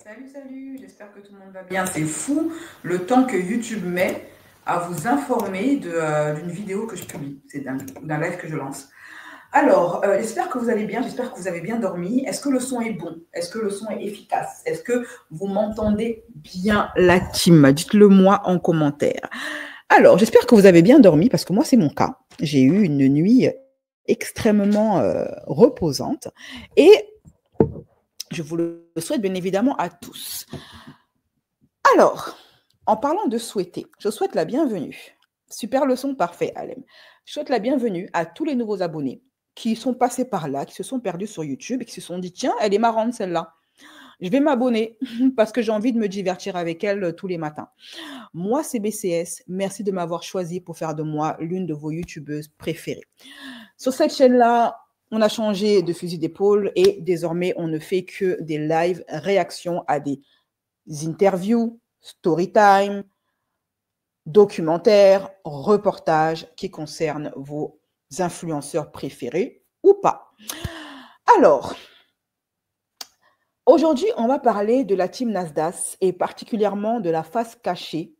Salut, salut, j'espère que tout le monde va bien. C'est fou le temps que YouTube met à vous informer d'une vidéo que je publie. C'est dingue, d'un live que je lance. Alors, j'espère que vous allez bien, j'espère que vous avez bien dormi. Est-ce que le son est bon? Est-ce que le son est efficace? Est-ce que vous m'entendez bien, la team? Dites-le moi en commentaire. Alors, j'espère que vous avez bien dormi parce que moi, c'est mon cas. J'ai eu une nuit extrêmement reposante et je vous le souhaite bien évidemment à tous. Alors, en parlant de souhaiter, je souhaite la bienvenue. Super leçon, parfait, Alem. Je souhaite la bienvenue à tous les nouveaux abonnés qui sont passés par là, qui se sont perdus sur YouTube et qui se sont dit, tiens, elle est marrante celle-là. Je vais m'abonner parce que j'ai envie de me divertir avec elle tous les matins. Moi, c'est BCS. Merci de m'avoir choisi pour faire de moi l'une de vos YouTubeuses préférées. Sur cette chaîne-là, on a changé de fusil d'épaule et désormais, on ne fait que des live réactions à des interviews, story time, documentaires, reportages qui concernent vos influenceurs préférés ou pas. Alors, aujourd'hui, on va parler de la team Nasdaq et particulièrement de la face cachée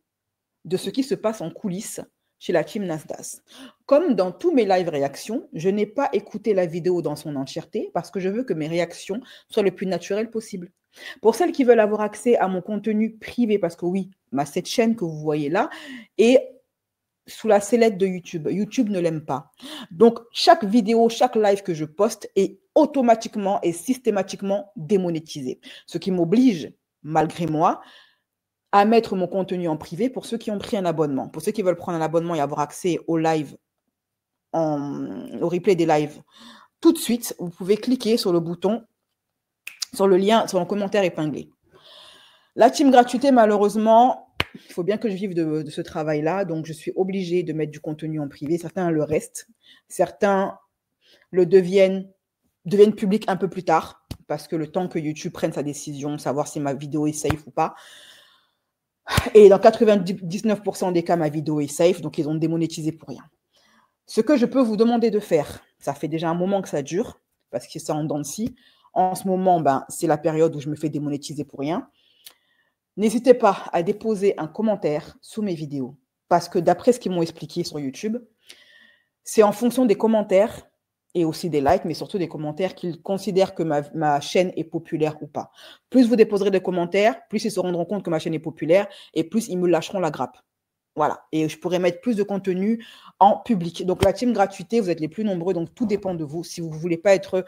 de ce qui se passe en coulisses chez la team Nasdaq. Comme dans tous mes live réactions, je n'ai pas écouté la vidéo dans son entièreté parce que je veux que mes réactions soient le plus naturelles possible. Pour celles qui veulent avoir accès à mon contenu privé, parce que oui, cette chaîne que vous voyez là est sous la sellette de YouTube. YouTube ne l'aime pas. Donc, chaque vidéo, chaque live que je poste est automatiquement et systématiquement démonétisé. Ce qui m'oblige, malgré moi, à mettre mon contenu en privé pour ceux qui ont pris un abonnement. Pour ceux qui veulent prendre un abonnement et avoir accès au live, au replay des lives, tout de suite, vous pouvez cliquer sur le bouton, sur le lien, sur le commentaire épinglé. La team gratuité, malheureusement, il faut bien que je vive de ce travail-là, donc je suis obligée de mettre du contenu en privé. Certains le restent, certains le deviennent publics un peu plus tard, parce que le temps que YouTube prenne sa décision, savoir si ma vidéo est safe ou pas. Et dans 99% des cas, ma vidéo est safe, donc ils ont démonétisé pour rien. Ce que je peux vous demander de faire, ça fait déjà un moment que ça dure, parce que c'est en dents de scie. En ce moment, c'est la période où je me fais démonétiser pour rien. N'hésitez pas à déposer un commentaire sous mes vidéos, parce que d'après ce qu'ils m'ont expliqué sur YouTube, c'est en fonction des commentaires et aussi des likes, mais surtout des commentaires qu'ils considèrent que ma chaîne est populaire ou pas. Plus vous déposerez de commentaires, plus ils se rendront compte que ma chaîne est populaire et plus ils me lâcheront la grappe. Voilà, et je pourrais mettre plus de contenu en public. Donc, la team gratuité, vous êtes les plus nombreux, donc tout dépend de vous si vous ne voulez pas être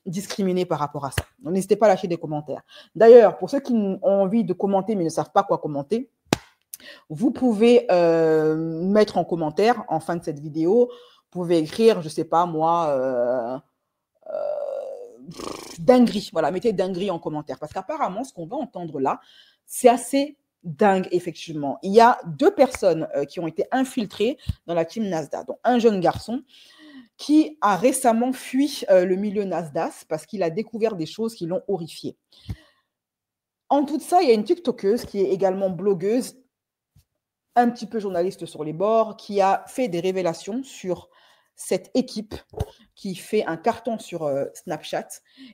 discriminé par rapport à ça. Donc, n'hésitez pas à lâcher des commentaires. D'ailleurs, pour ceux qui ont envie de commenter mais ne savent pas quoi commenter, vous pouvez mettre en commentaire, en fin de cette vidéo, vous pouvez écrire, je ne sais pas moi, dinguerie. Voilà, mettez dinguerie en commentaire. Parce qu'apparemment, ce qu'on va entendre là, c'est assez dingue, effectivement. Il y a 2 personnes qui ont été infiltrées dans la team Nasdaq. Donc, un jeune garçon qui a récemment fui le milieu Nasdaq parce qu'il a découvert des choses qui l'ont horrifié. En tout ça, il y a une TikTokeuse qui est également blogueuse, un petit peu journaliste sur les bords, qui a fait des révélations sur cette équipe qui fait un carton sur Snapchat,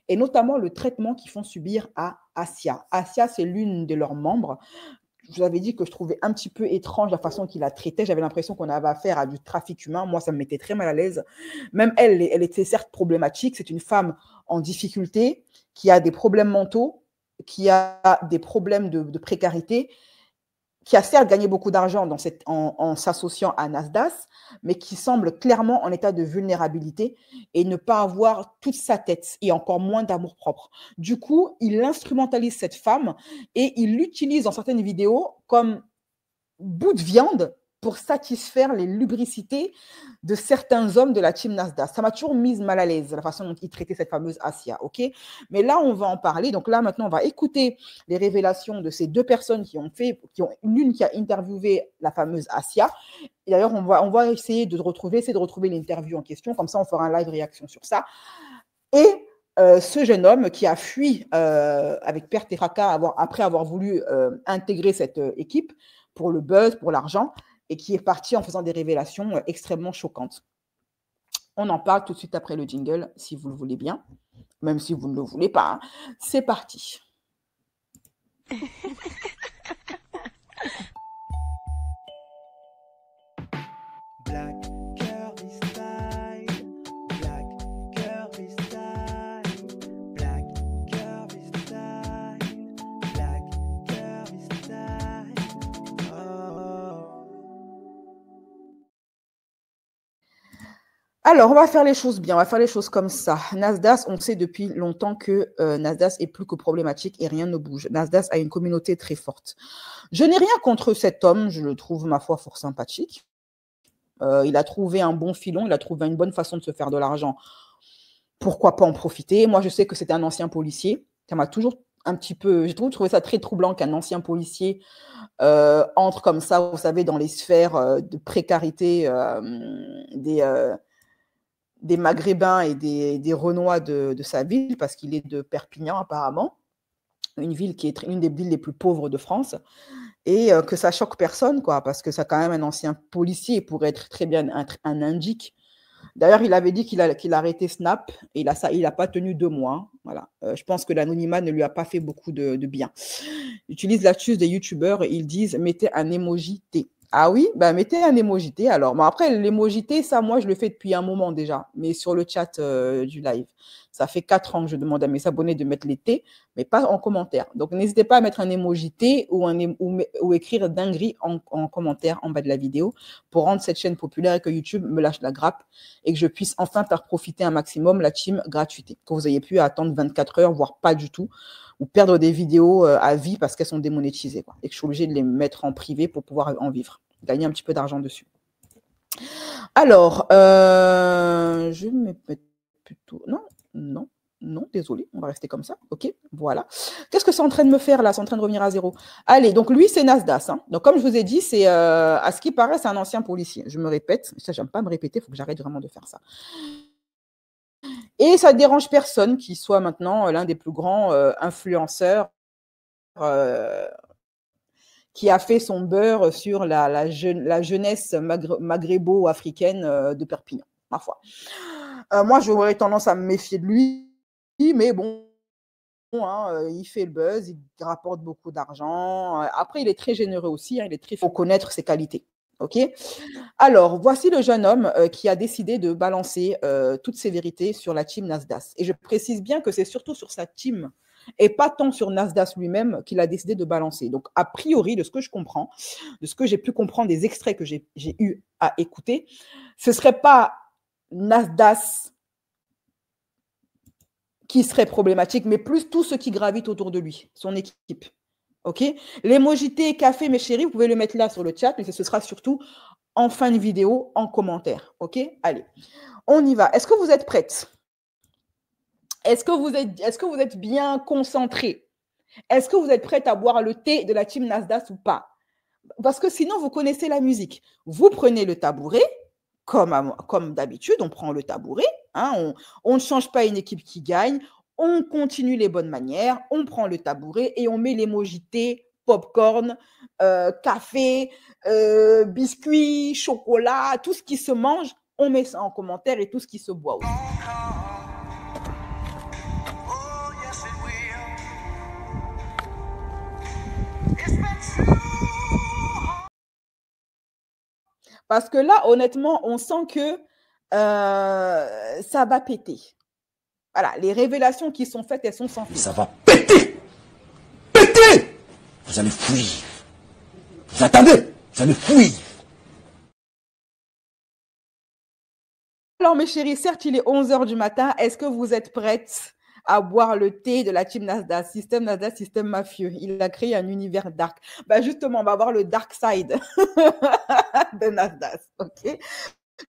et notamment le traitement qu'ils font subir à Asia. Asia, c'est l'une de leurs membres. Je vous avais dit que je trouvais un petit peu étrange la façon qu'il la traitait. J'avais l'impression qu'on avait affaire à du trafic humain. Moi, ça me mettait très mal à l'aise. Même elle était certes problématique. C'est une femme en difficulté, qui a des problèmes mentaux, qui a des problèmes de précarité, qui a certes gagné beaucoup d'argent en s'associant à Nasdaq, mais qui semble clairement en état de vulnérabilité et ne pas avoir toute sa tête et encore moins d'amour-propre. Du coup, il instrumentalise cette femme et il l'utilise dans certaines vidéos comme bout de viande pour satisfaire les lubricités de certains hommes de la team Nasdaq. Ça m'a toujours mise mal à l'aise, la façon dont il traitait cette fameuse Asia, ok? Mais là, on va en parler. Donc là, maintenant, on va écouter les révélations de ces 2 personnes l'une qui a interviewé la fameuse Asia. Et d'ailleurs, on va essayer de retrouver l'interview en question. Comme ça, on fera un live réaction sur ça. Et ce jeune homme qui a fui avec perte et fracas après avoir voulu intégrer cette équipe pour le buzz, pour l'argent, et qui est parti en faisant des révélations extrêmement choquantes. On en parle tout de suite après le jingle, si vous le voulez bien, même si vous ne le voulez pas. Hein. C'est parti. Black curvy style, black curvy style, black curvy style, black curvy style. Oh. Alors, on va faire les choses bien, on va faire les choses comme ça. Nasdaq, on sait depuis longtemps que Nasdaq est plus que problématique et rien ne bouge. Nasdaq a une communauté très forte. Je n'ai rien contre cet homme, je le trouve, ma foi, fort sympathique. Il a trouvé un bon filon, il a trouvé une bonne façon de se faire de l'argent. Pourquoi pas en profiter? Moi, je sais que c'était un ancien policier. Ça m'a toujours un petit peu... J'ai trouvé ça très troublant qu'un ancien policier entre comme ça, vous savez, dans les sphères de précarité des Maghrébins et des Renois de sa ville, parce qu'il est de Perpignan apparemment, une ville qui est une des villes les plus pauvres de France, et que ça choque personne, quoi, parce que c'est quand même un ancien policier, il pourrait être très bien un indique. D'ailleurs, il avait dit qu'il a arrêté Snap, et il n'a pas tenu 2 mois. Hein, voilà. Je pense que l'anonymat ne lui a pas fait beaucoup de bien. Ils utilisent l'astuce des youtubeurs, ils disent « mettez un emoji T ». Ah oui, bah mettez un emoji T alors. Bon, après, l'emoji T, ça, moi, je le fais depuis un moment déjà, mais sur le chat du live. Ça fait 4 ans que je demande à mes abonnés de mettre les T, mais pas en commentaire. Donc, n'hésitez pas à mettre un emoji T ou écrire dinguerie en commentaire en bas de la vidéo pour rendre cette chaîne populaire et que YouTube me lâche la grappe et que je puisse enfin faire profiter un maximum la team gratuité. Que vous ayez pu attendre 24 heures, voire pas du tout, ou perdre des vidéos à vie parce qu'elles sont démonétisées, quoi, et que je suis obligée de les mettre en privé pour pouvoir en vivre, gagner un petit peu d'argent dessus. Alors, je vais me mettre plutôt... Non, désolé, on va rester comme ça. OK, voilà. Qu'est-ce que c'est en train de me faire là? C'est en train de revenir à zéro. Allez, donc lui, c'est Nasdaq. Hein. Donc, comme je vous ai dit, c'est à ce qui paraît, c'est un ancien policier. Je me répète, ça, j'aime pas me répéter, il faut que j'arrête vraiment de faire ça. Et ça ne dérange personne qu'il soit maintenant l'un des plus grands influenceurs qui a fait son beurre sur la jeunesse maghrébo-africaine de Perpignan, ma foi. Moi, j'aurais tendance à me méfier de lui, mais bon, hein, il fait le buzz, il rapporte beaucoup d'argent. Après, il est très généreux aussi, hein, il faut connaître ses qualités. OK. Alors, voici le jeune homme qui a décidé de balancer toutes ses vérités sur la team Nasdaq. Et je précise bien que c'est surtout sur sa team et pas tant sur Nasdaq lui-même qu'il a décidé de balancer. Donc, a priori, de ce que je comprends, de ce que j'ai pu comprendre des extraits que j'ai eu à écouter, ce ne serait pas Nasdaq qui serait problématique, mais plus tout ce qui gravite autour de lui, son équipe. OK? L'emoji T café, mes chéris, vous pouvez le mettre là sur le chat, mais ce sera surtout en fin de vidéo, en commentaire. OK? Allez, on y va. Est-ce que vous êtes prêtes? Est-ce que vous êtes bien concentrés? Est-ce que vous êtes prêtes à boire le thé de la team Nasdaq ou pas? Parce que sinon, vous connaissez la musique. Vous prenez le tabouret, comme d'habitude, on prend le tabouret. Hein, on ne change pas une équipe qui gagne. On continue les bonnes manières. On prend le tabouret et on met l'emoji thé, popcorn, café, biscuits, chocolat, tout ce qui se mange. On met ça en commentaire et tout ce qui se boit aussi. Parce que là, honnêtement, on sent que ça va péter. Voilà, les révélations qui sont faites, elles sont sans filtre. Ça va péter! Péter! Vous allez fuir. Vous attendez? Vous allez fuir. Alors, mes chéris, certes, il est 11h du matin. Est-ce que vous êtes prêtes à boire le thé de la team Nasdaq, système Nasdaq, système mafieux? Il a créé un univers dark. Bah justement, on va voir le dark side de Nasdaq, ok?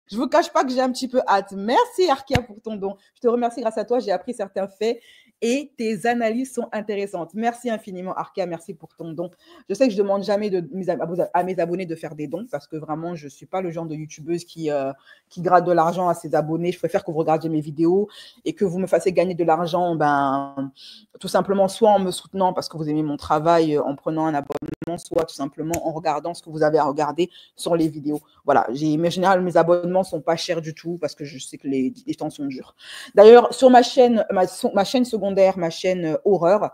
Je ne vous cache pas que j'ai un petit peu hâte. Merci, Arkia, pour ton don. Je te remercie. Grâce à toi, j'ai appris certains faits et tes analyses sont intéressantes. Merci infiniment, Arkia. Merci pour ton don. Je sais que je ne demande jamais à mes abonnés de faire des dons parce que vraiment, je ne suis pas le genre de youtubeuse qui gratte de l'argent à ses abonnés. Je préfère que vous regardiez mes vidéos et que vous me fassiez gagner de l'argent, tout simplement, soit en me soutenant parce que vous aimez mon travail, en prenant un abonnement, soit tout simplement en regardant ce que vous avez à regarder sur les vidéos. Voilà, en général, mes abonnements ne sont pas chers du tout parce que je sais que les temps sont durs. D'ailleurs, sur ma chaîne secondaire, secondaire, ma chaîne horreur.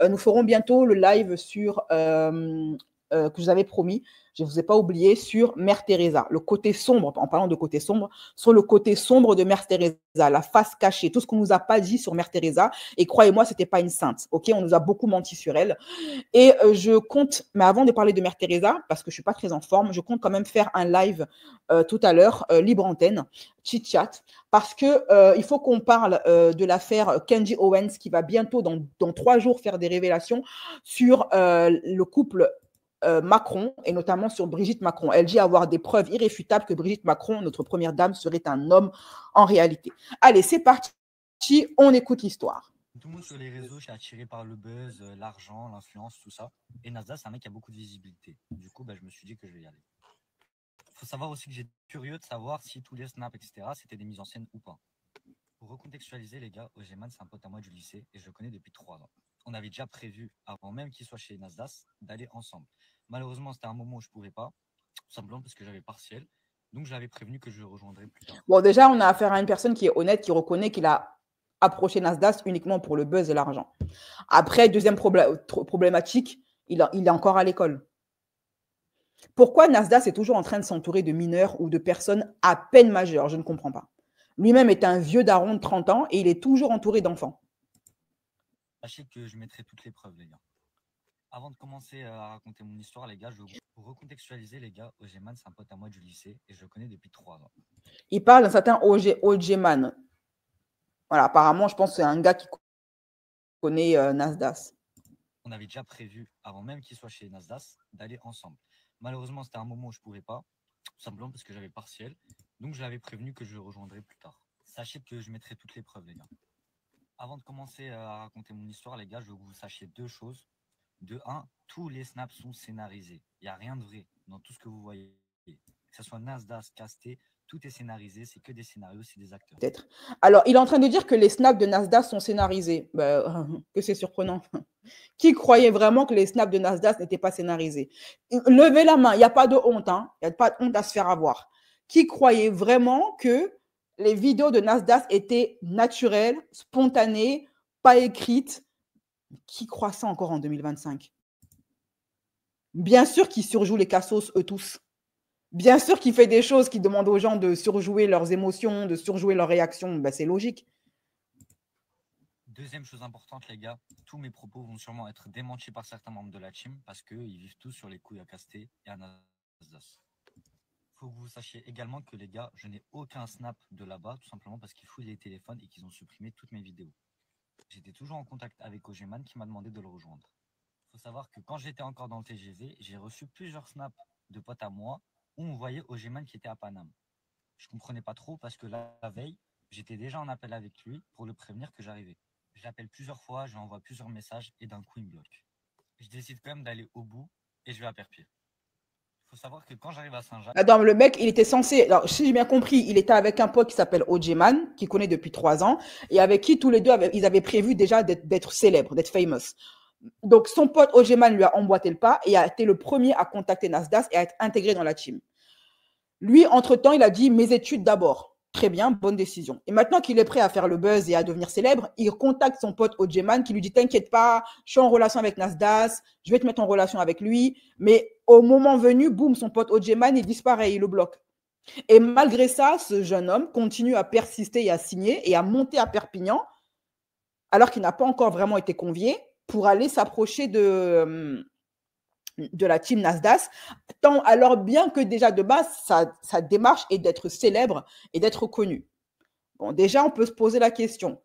Nous ferons bientôt le live sur que je vous avais promis, je ne vous ai pas oublié, sur Mère Teresa, le côté sombre, en parlant de côté sombre, sur le côté sombre de Mère Teresa, la face cachée, tout ce qu'on ne nous a pas dit sur Mère Teresa. Et croyez-moi, ce n'était pas une sainte, ok? On nous a beaucoup menti sur elle. Et je compte, mais avant de parler de Mère Teresa, parce que je ne suis pas très en forme, je compte quand même faire un live tout à l'heure, libre antenne, chit-chat, parce que il faut qu'on parle de l'affaire Kenji Owens, qui va bientôt, dans 3 jours, faire des révélations sur le couple Macron, et notamment sur Brigitte Macron. Elle dit avoir des preuves irréfutables que Brigitte Macron, notre première dame, serait un homme en réalité. Allez, c'est parti, on écoute l'histoire. Tout le monde sur les réseaux, je suis attiré par le buzz, l'argent, l'influence, tout ça. Et Nasdaq, c'est un mec qui a beaucoup de visibilité. Du coup, je me suis dit que je vais y aller. Il faut savoir aussi que j'étais curieux de savoir si tous les snaps, etc., c'était des mises en scène ou pas. Pour recontextualiser, les gars, Ogeman, c'est un pote à moi du lycée et je le connais depuis 3 ans. On avait déjà prévu, avant même qu'il soit chez Nasdaq, d'aller ensemble. Malheureusement, c'était un moment où je ne pouvais pas, tout simplement parce que j'avais partiel. Donc, j'avais prévenu que je le rejoindrais plus tard. Bon, déjà, on a affaire à une personne qui est honnête, qui reconnaît qu'il a approché Nasdaq uniquement pour le buzz et l'argent. Après, deuxième problématique, il est encore à l'école. Pourquoi Nasdaq est toujours en train de s'entourer de mineurs ou de personnes à peine majeures? Je ne comprends pas. Lui-même est un vieux daron de 30 ans et il est toujours entouré d'enfants. Sachez que je mettrai toutes les preuves, les gars. Avant de commencer à raconter mon histoire, les gars, pour recontextualiser, les gars, Ogeman, c'est un pote à moi du lycée et je le connais depuis 3 ans. Il parle d'un certain Ogeman. Voilà, apparemment, je pense que c'est un gars qui connaît Nasdaq. On avait déjà prévu, avant même qu'il soit chez Nasdaq, d'aller ensemble. Malheureusement, c'était un moment où je ne pouvais pas, tout simplement parce que j'avais partiel. Donc, je l'avais prévenu que je le rejoindrais plus tard. Sachez que je mettrai toutes les preuves, les gars. Avant de commencer à raconter mon histoire, les gars, je veux que vous sachiez 2 choses. De 1, tous les snaps sont scénarisés. Il n'y a rien de vrai dans tout ce que vous voyez. Que ce soit Nasdaq, Casté, tout est scénarisé. C'est que des scénarios, c'est des acteurs. Peut-être. Alors, il est en train de dire que les snaps de Nasdaq sont scénarisés. Que c'est surprenant. Qui croyait vraiment que les snaps de Nasdaq n'étaient pas scénarisés? Levez la main, il n'y a pas de honte. Hein. Il n'y a pas de honte à se faire avoir. Qui croyait vraiment que les vidéos de Nasdaq étaient naturelles, spontanées, pas écrites? Qui croit ça encore en 2025? Bien sûr qu'ils surjouent les cassos, eux tous. Bien sûr qu'il fait des choses qui demandent aux gens de surjouer leurs émotions, de surjouer leurs réactions. C'est logique. Deuxième chose importante, les gars, tous mes propos vont sûrement être démentis par certains membres de la team parce qu'ils vivent tous sur les couilles à Casté et à Nasdaq. Faut que vous sachiez également que, les gars, je n'ai aucun snap de là-bas, tout simplement parce qu'ils fouillent les téléphones et qu'ils ont supprimé toutes mes vidéos. J'étais toujours en contact avec Ogeman qui m'a demandé de le rejoindre. Il faut savoir que quand j'étais encore dans le TGV, j'ai reçu plusieurs snaps de potes à moi où on voyait Ogeman qui était à Paname. Je ne comprenais pas trop parce que la veille, j'étais déjà en appel avec lui pour le prévenir que j'arrivais. Je l'appelle plusieurs fois, je lui envoie plusieurs messages et d'un coup, il me bloque. Je décide quand même d'aller au bout et je vais à Perpignan. Il faut savoir que quand j'arrive à Saint-Jacques… Attends, le mec, il était censé… Alors, si j'ai bien compris, il était avec un pote qui s'appelle Ojeman, qu'il connaît depuis 3 ans, et avec qui tous les deux, ils avaient prévu déjà d'être célèbres, d'être famous. Donc, son pote Ojeman lui a emboîté le pas et a été le premier à contacter Nasdaq et à être intégré dans la team. Lui, entre-temps, il a dit « mes études d'abord ». Très bien, bonne décision. Et maintenant qu'il est prêt à faire le buzz et à devenir célèbre, il contacte son pote Ojeman qui lui dit « t'inquiète pas, je suis en relation avec Nasdaq, je vais te mettre en relation avec lui ». Mais au moment venu, boum, son pote Ojeman, il disparaît, il le bloque. Et malgré ça, ce jeune homme continue à persister et à signer et à monter à Perpignan, alors qu'il n'a pas encore vraiment été convié, pour aller s'approcher de la team Nasdaq, tant alors bien que déjà de base, sa démarche est d'être célèbre et d'être connu. Bon, déjà, on peut se poser la question.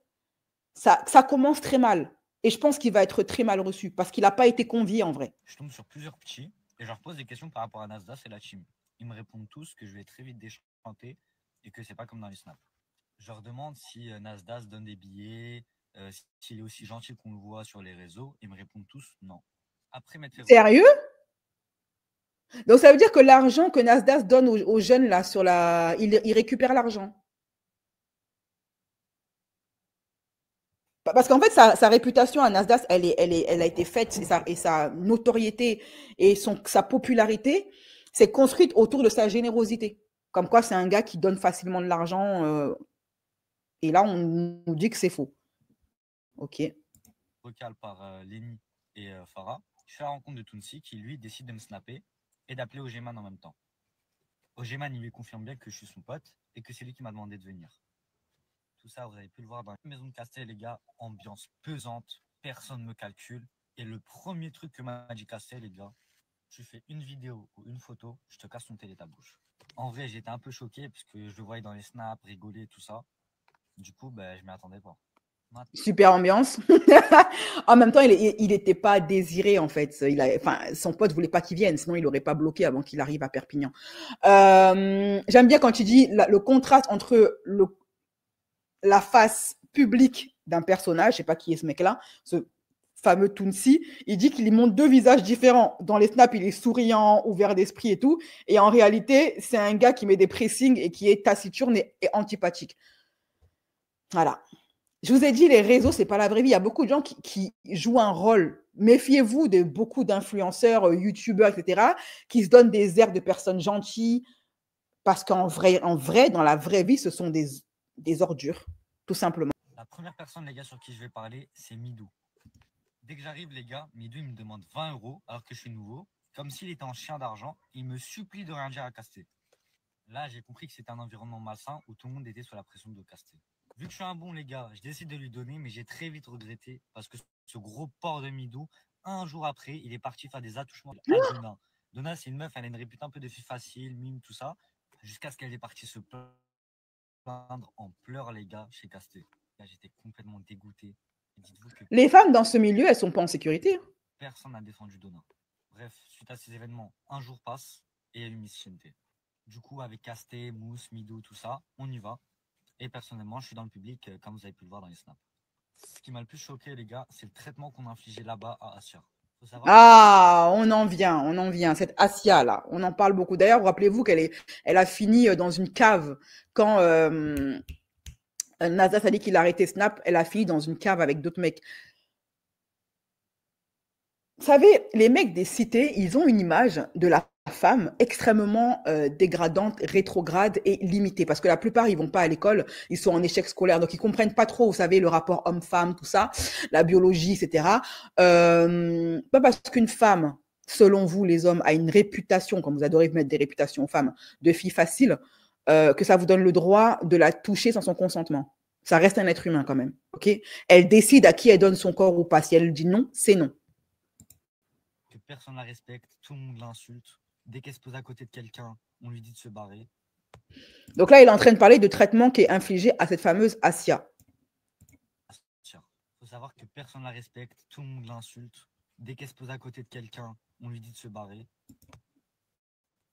Ça commence très mal. Et je pense qu'il va être très mal reçu parce qu'il n'a pas été convié en vrai. Je tombe sur plusieurs petits et je leur pose des questions par rapport à Nasdaq et la team. Ils me répondent tous que je vais très vite déchanter et que c'est pas comme dans les snaps. Je leur demande si Nasdaq donne des billets, s'il est aussi gentil qu'on le voit sur les réseaux. Ils me répondent tous non. Après m'être fait… Sérieux? Donc ça veut dire que l'argent que Nasdaq donne aux jeunes là sur la, il récupère l'argent. Parce qu'en fait, sa réputation à Nasdaq, elle a été faite et sa notoriété et sa popularité s'est construite autour de sa générosité. Comme quoi, c'est un gars qui donne facilement de l'argent. Et là, on nous dit que c'est faux. Ok. Vocal par Lenny et Farah. Je fais la rencontre de Tounsi qui, lui, décide de me snapper et d'appeler Ogeman en même temps. Ogeman, il lui confirme bien que je suis son pote et que c'est lui qui m'a demandé de venir. Tout ça, vous avez pu le voir dans la maison de Castet, les gars. Ambiance pesante, personne ne me calcule. Et le premier truc que m'a dit Castet, les gars, tu fais une vidéo ou une photo, je te casse ton télé ta bouche. En vrai, j'étais un peu choqué parce que je le voyais dans les snaps, rigoler, tout ça. Du coup, ben, je m'y attendais pas. Super ambiance. En même temps, il n'était pas désiré, en fait. Son pote ne voulait pas qu'il vienne, sinon il n'aurait pas bloqué avant qu'il arrive à Perpignan. J'aime bien quand tu dis le contraste entre la face publique d'un personnage, je ne sais pas qui est ce mec-là, ce fameux Tounsi, il dit qu'il montre deux visages différents. Dans les snaps, il est souriant, ouvert d'esprit et tout. Et en réalité, c'est un gars qui met des pressings et qui est taciturne et antipathique. Voilà. Je vous ai dit, les réseaux, c'est pas la vraie vie. Il y a beaucoup de gens qui jouent un rôle. Méfiez-vous de beaucoup d'influenceurs, youtubeurs, etc., qui se donnent des airs de personnes gentilles, parce qu'en vrai, dans la vraie vie, ce sont des ordures, tout simplement. La première personne, les gars, sur qui je vais parler, c'est Midou. Dès que j'arrive, les gars, Midou, il me demande 20 € alors que je suis nouveau, comme s'il était en chien d'argent. Il me supplie de rien dire à Castet. Là, j'ai compris que c'était un environnement malsain où tout le monde était sous la pression de Castet. Vu que je suis un bon, les gars, je décide de lui donner, mais j'ai très vite regretté parce que ce gros porc de Midou, un jour après, il est parti faire des attouchements à Donna. Donna, c'est une meuf, elle a une réputation un peu de fille facile, mime, tout ça, jusqu'à ce qu'elle est partie se plaindre en pleurs, les gars, chez Castet. Là, j'étais complètement dégoûté. Dites-vous que les femmes dans ce milieu, elles sont pas en sécurité. Personne n'a défendu Donna. Bref, suite à ces événements, un jour passe et elle Miss Chente. Du coup, avec Castet, Mousse, Midou, tout ça, on y va. Et personnellement, je suis dans le public, comme vous avez pu le voir dans les snaps. Ce qui m'a le plus choqué, les gars, c'est le traitement qu'on a infligé là-bas à Asia. Ah, on en vient. Cette Asia, là, on en parle beaucoup. D'ailleurs, rappelez-vous elle a fini dans une cave quand Nasdaq a dit qu'il a arrêté Snap. Elle a fini dans une cave avec d'autres mecs. Vous savez, les mecs des cités, ils ont une image de la femme extrêmement dégradante, rétrograde et limitée. Parce que la plupart, ils vont pas à l'école, ils sont en échec scolaire, donc ils comprennent pas trop, vous savez, le rapport homme-femme, tout ça, la biologie, etc. Pas parce qu'une femme, selon vous, les hommes, a une réputation, comme vous adorez mettre des réputations aux femmes, de fille facile, que ça vous donne le droit de la toucher sans son consentement. Ça reste un être humain quand même, ok? Elle décide à qui elle donne son corps ou pas. Si elle dit non, c'est non. Que personne la respecte, tout le monde l'insulte. Dès qu'elle se pose à côté de quelqu'un, on lui dit de se barrer. Donc là, il est en train de parler de traitement qui est infligé à cette fameuse Asia. Il faut savoir que personne ne la respecte, tout le monde l'insulte. Dès qu'elle se pose à côté de quelqu'un, on lui dit de se barrer.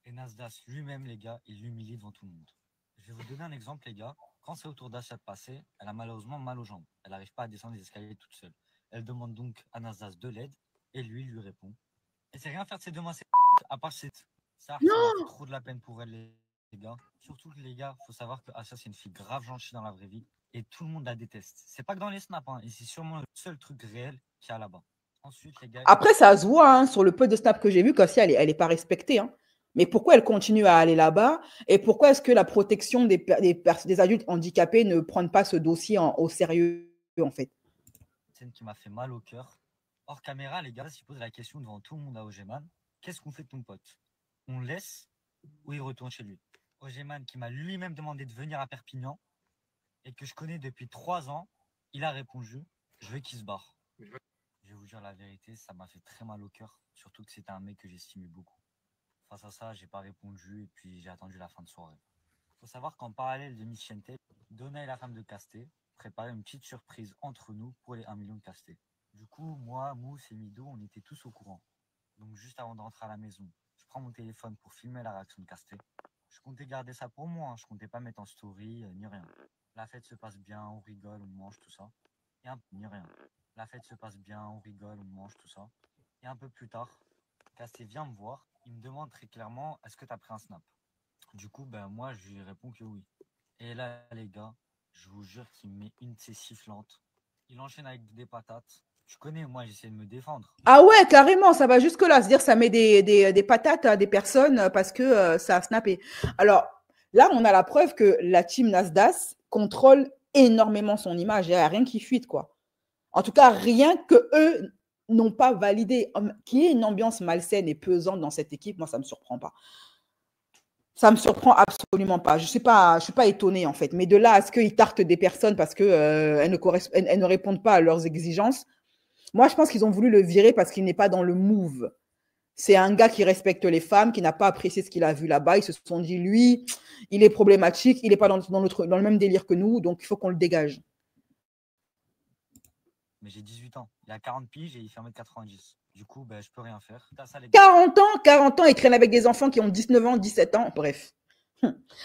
Et Nasdaq lui-même, les gars, il l'humilie devant tout le monde. Je vais vous donner un exemple, les gars. Quand c'est au tour d'Asia de passer, elle a malheureusement mal aux jambes. Elle n'arrive pas à descendre les escaliers toute seule. Elle demande donc à Nasdaq de l'aide et lui répond. Et c'est rien faire de ses deux mains, à part ça m'a fait trop de la peine pour elle, les gars. Surtout que les gars, faut savoir que Asia, c'est une fille grave gentille dans la vraie vie et tout le monde la déteste. C'est pas que dans les snaps, hein, et c'est sûrement le seul truc réel qu'il y a là-bas. Ensuite, les gars. Après, ça se voit hein, sur le peu de snaps que j'ai vu qu'Asia, elle est pas respectée. Hein. Mais pourquoi elle continue à aller là-bas et pourquoi est-ce que la protection des adultes handicapés ne prend pas ce dossier au sérieux, en fait? Scène qui m'a fait mal au cœur. Hors caméra, les gars, s'ils posent la question devant tout le monde à Ogeman, qu'est-ce qu'on fait de ton pote? On le laisse ou il retourne chez lui? Ogeman, qui m'a lui-même demandé de venir à Perpignan et que je connais depuis 3 ans, il a répondu, je veux qu'il se barre. Je vais vous dire la vérité, ça m'a fait très mal au cœur, surtout que c'était un mec que j'estimais beaucoup. Face à ça, j'ai pas répondu et puis j'ai attendu la fin de soirée. Il faut savoir qu'en parallèle de Miss Chente, Donna et la femme de Castet préparaient une petite surprise entre nous pour les 1 million de Castet. Du coup, moi, Mousse et Midou, on était tous au courant. Donc juste avant de rentrer à la maison, je prends mon téléphone pour filmer la réaction de Castet. Je comptais garder ça pour moi, hein. Je comptais pas mettre en story, ni rien. La fête se passe bien, on rigole, on mange, tout ça. Et ni rien. La fête se passe bien, on rigole, on mange, tout ça. Et un peu plus tard, Castet vient me voir, il me demande très clairement, est-ce que tu as pris un snap? Du coup, ben moi, je lui réponds que oui. Et là, les gars, je vous jure qu'il me met une de ses sifflantes. Il enchaîne avec des patates. Tu connais, moi, j'essaie de me défendre. Ah ouais, carrément, ça va jusque-là. C'est-à-dire ça met des patates à des personnes parce que ça a snappé. Alors, là, on a la preuve que la team Nasdaq contrôle énormément son image. Il n'y a rien qui fuite, quoi. En tout cas, rien que eux n'ont pas validé. Qu'il y ait une ambiance malsaine et pesante dans cette équipe, moi, ça ne me surprend pas. Ça me surprend absolument pas. Je suis pas étonnée en fait. Mais de là à ce qu'ils tartent des personnes parce que elles ne répondent pas à leurs exigences, moi je pense qu'ils ont voulu le virer parce qu'il n'est pas dans le move. C'est un gars qui respecte les femmes, qui n'a pas apprécié ce qu'il a vu là-bas. Ils se sont dit, lui, il est problématique, il n'est pas dans le même délire que nous, donc il faut qu'on le dégage. Mais j'ai 18 ans. Il a 40 piges et il fait 1m90. Du coup, ben, je peux rien faire. 40 ans, il traîne avec des enfants qui ont 19 ans, 17 ans, bref.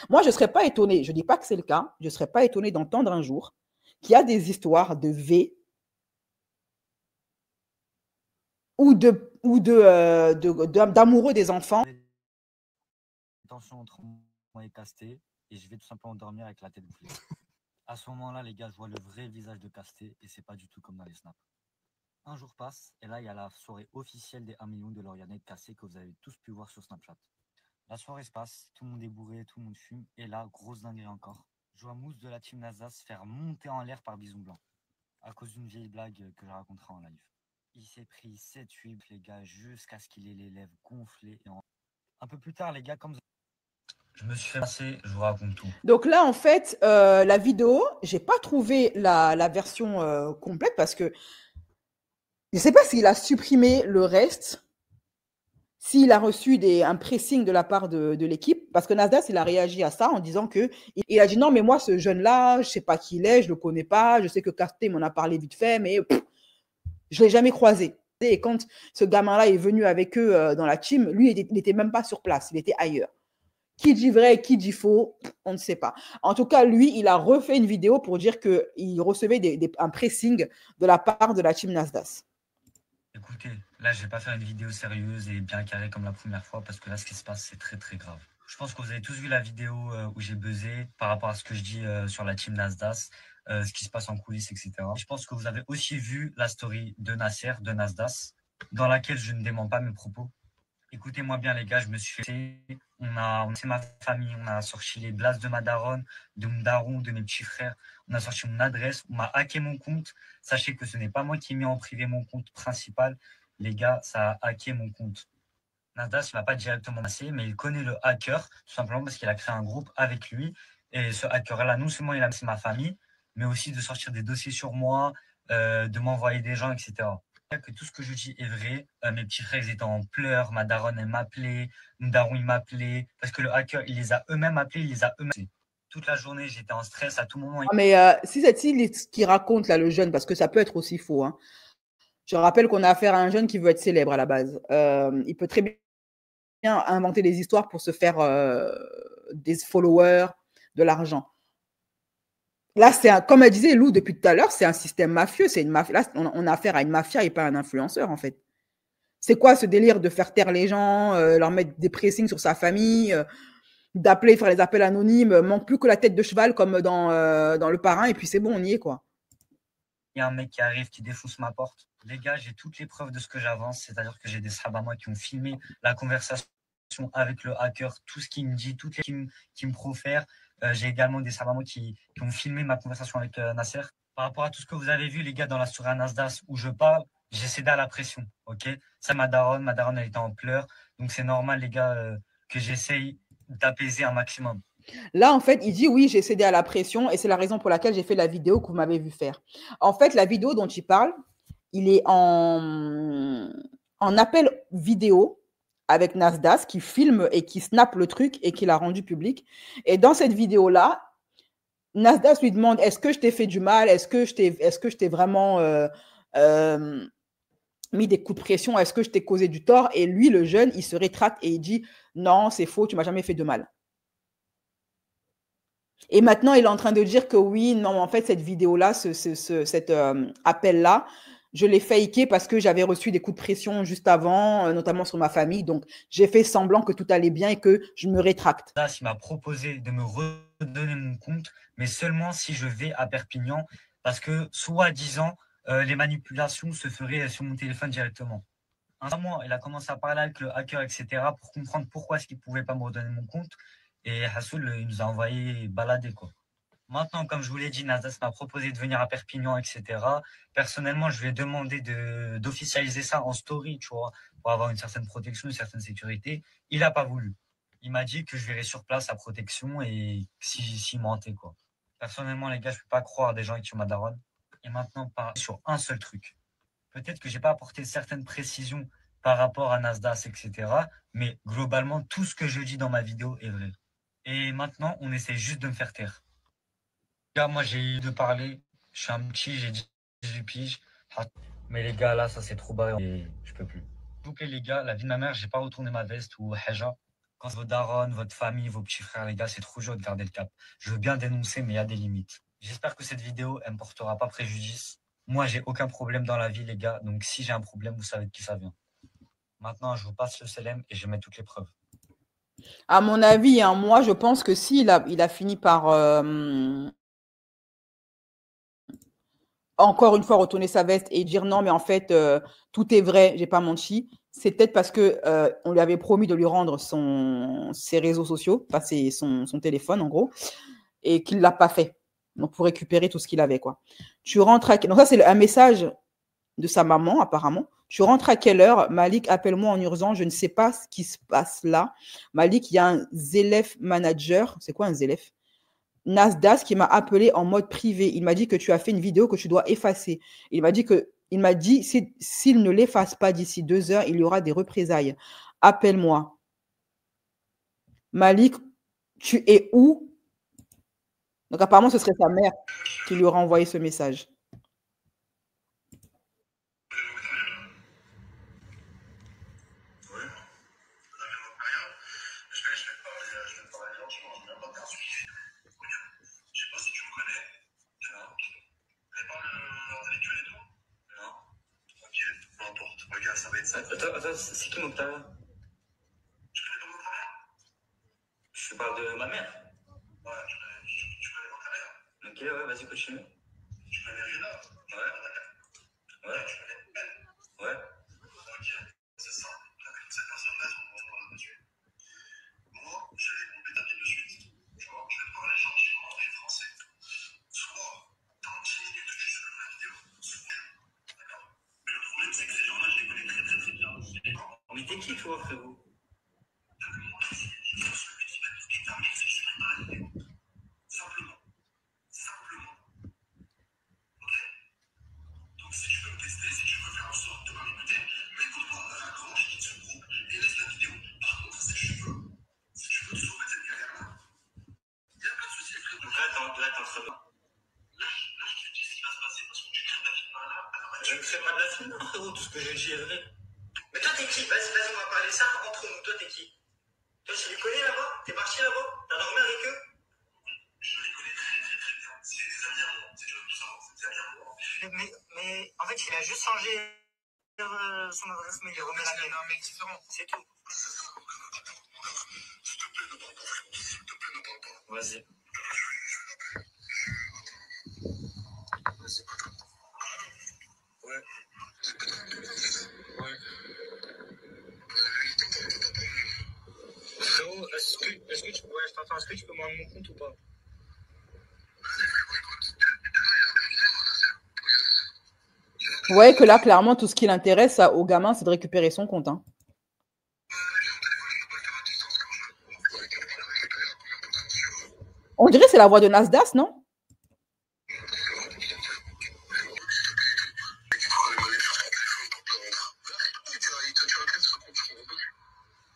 Moi, je ne serais pas étonnée, je ne dis pas que c'est le cas, je ne serais pas étonnée d'entendre un jour qu'il y a des histoires de V ou d'amoureux des enfants. Tension entre moi et Casté et je vais tout simplement dormir avec la tête gonflée. À ce moment-là, les gars, je vois le vrai visage de Casté et c'est pas du tout comme dans les snaps. Un jour passe et là, il y a la soirée officielle des 1 million de Lauriane et de Cassé que vous avez tous pu voir sur Snapchat. La soirée se passe, tout le monde est bourré, tout le monde fume et là, grosse dinguerie encore. Je vois Mousse de la team NASA se faire monter en l'air par Bison Blanc à cause d'une vieille blague que je raconterai en live. Il s'est pris 7-8 les gars jusqu'à ce qu'il ait les lèvres gonflées. Un peu plus tard, les gars, comme je me suis fait passer, je vous raconte tout. Donc là, en fait, la vidéo, j'ai pas trouvé la version complète parce que je sais pas s'il a supprimé le reste, s'il a reçu un pressing de la part de l'équipe, parce que Nasdaq, il a réagi à ça en disant que il a dit non, mais moi, ce jeune-là, je sais pas qui il est, je le connais pas, je sais que Casté m'en a parlé vite fait, mais je l'ai jamais croisé. Et quand ce gamin-là est venu avec eux dans la team, lui, il n'était même pas sur place, il était ailleurs. Qui dit vrai, qui dit faux, on ne sait pas. En tout cas, lui, il a refait une vidéo pour dire qu'il recevait un pressing de la part de la team Nasdaq. Écoutez, là, je vais pas faire une vidéo sérieuse et bien carrée comme la première fois parce que là, ce qui se passe, c'est très, très grave. Je pense que vous avez tous vu la vidéo où j'ai buzzé par rapport à ce que je dis sur la team Nasdaq, ce qui se passe en coulisses, etc. Je pense que vous avez aussi vu la story de Nasser, de Nasdaq, dans laquelle je ne dément pas mes propos. Écoutez-moi bien, les gars, je me suis fait. C'est ma famille, on a sorti les blasts de ma daronne, de mon daron, de mes petits frères. On a sorti mon adresse, on m'a hacké mon compte. Sachez que ce n'est pas moi qui ai mis en privé mon compte principal. Les gars, ça a hacké mon compte. Nasdaq ne m'a pas directement massé, mais il connaît le hacker, tout simplement parce qu'il a créé un groupe avec lui. Et ce hacker-là, non seulement il a massé ma famille, mais aussi de sortir des dossiers sur moi, de m'envoyer des gens, etc. Que tout ce que je dis est vrai. Mes petits frères, ils étaient en pleurs. Ma daronne, elle m'appelait. Mon daron, il m'appelait. Parce que le hacker, il les a eux-mêmes appelés, il les a eux-mêmes. Toute la journée, j'étais en stress à tout moment. Mais si c'est ce qu'il raconte là, le jeune, parce que ça peut être aussi faux. Hein. Je rappelle qu'on a affaire à un jeune qui veut être célèbre à la base. Il peut très bien inventer des histoires pour se faire des followers, de l'argent. Là, comme elle disait Lou depuis tout à l'heure, c'est un système mafieux. C'est une mafia. Là, on a affaire à une mafia et pas à un influenceur, en fait. C'est quoi ce délire de faire taire les gens, leur mettre des pressings sur sa famille, d'appeler, faire les appels anonymes, manque plus que la tête de cheval comme dans Le Parrain, et puis c'est bon, on y est, quoi. Il y a un mec qui arrive, qui défonce ma porte. Les gars, j'ai toutes les preuves de ce que j'avance, c'est-à-dire que j'ai des sahabs à moi qui ont filmé la conversation avec le hacker, tout ce qu'il me dit, tout ce qu'il me profère. J'ai également des sahabs à moi qui ont filmé ma conversation avec Nasser. Par rapport à tout ce que vous avez vu, les gars, dans la story Nasdaq où je parle, j'ai cédé à la pression, ok? Ça, ma daronne, elle était en pleurs, donc c'est normal, les gars, que j'essaye d'apaiser un maximum. Là, en fait, il dit oui, j'ai cédé à la pression et c'est la raison pour laquelle j'ai fait la vidéo que vous m'avez vu faire. En fait, la vidéo dont il parle, il est en appel vidéo avec Nasdaq qui filme et qui snap le truc et qui l'a rendu public. Et dans cette vidéo-là, Nasdaq lui demande est-ce que je t'ai fait du mal? Est-ce que je t'ai vraiment mis des coups de pression? Est-ce que je t'ai causé du tort? Et lui, le jeune, il se rétracte et il dit non, c'est faux, tu m'as jamais fait de mal. Et maintenant, il est en train de dire que oui, non, en fait, cette vidéo-là, cet appel-là, je l'ai faké parce que j'avais reçu des coups de pression juste avant, notamment sur ma famille. Donc, j'ai fait semblant que tout allait bien et que je me rétracte. Là, il m'a proposé de me redonner mon compte, mais seulement si je vais à Perpignan, parce que, soi-disant, les manipulations se feraient sur mon téléphone directement. Un mois, il a commencé à parler avec le hacker, etc., pour comprendre pourquoi est-ce qu'il ne pouvait pas me redonner mon compte. Et Hassoul, il nous a envoyé balader, quoi. Maintenant, comme je vous l'ai dit, Nasdaq m'a proposé de venir à Perpignan, etc. Personnellement, je lui ai demandé d'officialiser ça en story, tu vois, pour avoir une certaine protection, une certaine sécurité. Il n'a pas voulu. Il m'a dit que je verrais sur place sa protection et s'il mentait, quoi. Personnellement, les gars, je ne peux pas croire des gens qui ont ma daronne. Et maintenant, sur un seul truc. Peut-être que je n'ai pas apporté certaines précisions par rapport à Nasdaq, etc. Mais globalement, tout ce que je dis dans ma vidéo est vrai. Et maintenant, on essaie juste de me faire taire. Gars, moi, j'ai eu de parler. Je suis un petit, j'ai 18 piges. Mais les gars, là, ça c'est trop barré. Et je peux plus. S'il vous plaît, les gars, la vie de ma mère, j'ai pas retourné ma veste ou haja. Quand c'est vos darons, votre famille, vos petits frères, les gars, c'est trop dur de garder le cap. Je veux bien dénoncer, mais il y a des limites. J'espère que cette vidéo, elle ne portera pas préjudice. Moi, j'ai aucun problème dans la vie, les gars. Donc, si j'ai un problème, vous savez de qui ça vient. Maintenant, je vous passe le CLM et je mets toutes les preuves. À mon avis, hein, moi, je pense que s'il a fini par encore une fois retourner sa veste et dire non, mais en fait, tout est vrai, j'ai pas menti, c'est peut-être parce que on lui avait promis de lui rendre ses réseaux sociaux, enfin son téléphone en gros, et qu'il l'a pas fait. Donc pour récupérer tout ce qu'il avait, quoi. Tu rentres à... Donc ça, c'est un message de sa maman, apparemment. Tu rentres à quelle heure? Malik, appelle-moi en urgence, je ne sais pas ce qui se passe là. Malik, il y a un Zélef manager. C'est quoi un Zélef? Nasdaq qui m'a appelé en mode privé. Il m'a dit que tu as fait une vidéo que tu dois effacer. Il m'a dit s'il ne l'efface pas d'ici 2 heures, il y aura des représailles. Appelle-moi. Malik, tu es où? Donc apparemment, ce serait sa mère qui lui aura envoyé ce message. Attends, c'est qui Mokhtar? Je parle de ma mère. Ouais, tu connais Mokhtar? Ok, ouais, vas-y, continue. Tu connais Rina? Ouais. Ouais. Tu connais Ben? Ouais. Ok, c'est ça. Cette personne-là, son nom là-dessus. Moi, je vais couper ta tête de suite. Tu vois, je vais te parler gentiment et français. Soit dans 10 minutes, tu supprimes la vidéo, soit. D'accord? Mais le problème, c'est que ces gens-là, je les connais très très très bien. Mais t'es qui, toi, frérot? Simplement. Simplement. Ok? Donc si tu veux me tester, si tu veux faire en sorte de m'écouter, m'écoute-moi, raccroche, quitte ce groupe et laisse la vidéo. Par contre, si tu veux sauver cette galère-là, il n'y a pas de souci, frère. Donc là, t'es en train de... Là, je te dis ce qui va se passer parce que tu crées de la film là. Je ne crée pas de la film, frérot, tout ce que je dis est vrai. Mais toi, t'es qui? Vas-y, on va parler ça entre nous. Toi, t'es qui? Toi, tu les connais là-bas? T'es parti là-bas? T'as dormi avec eux? Je les connais très très très bien. C'est des amis à moi. C'est tout ça, c'est des amis à moi. Mais en fait, il a juste changé son adresse mail. Il remet la mienne. Un mec différent. C'est tout. S'il te plaît, ne parle pas. S'il te plaît, ne parle pas. Vas-y. Vas-y. Ouais. Ouais. Frérot, est-ce que tu... Ouais, je t'entends. Est-ce que tu peux me rendre mon compte ou pas? Ouais, que là, clairement, tout ce qui l'intéresse au gamin, c'est de récupérer son compte. Hein. On dirait que c'est la voix de Nasdaq, non?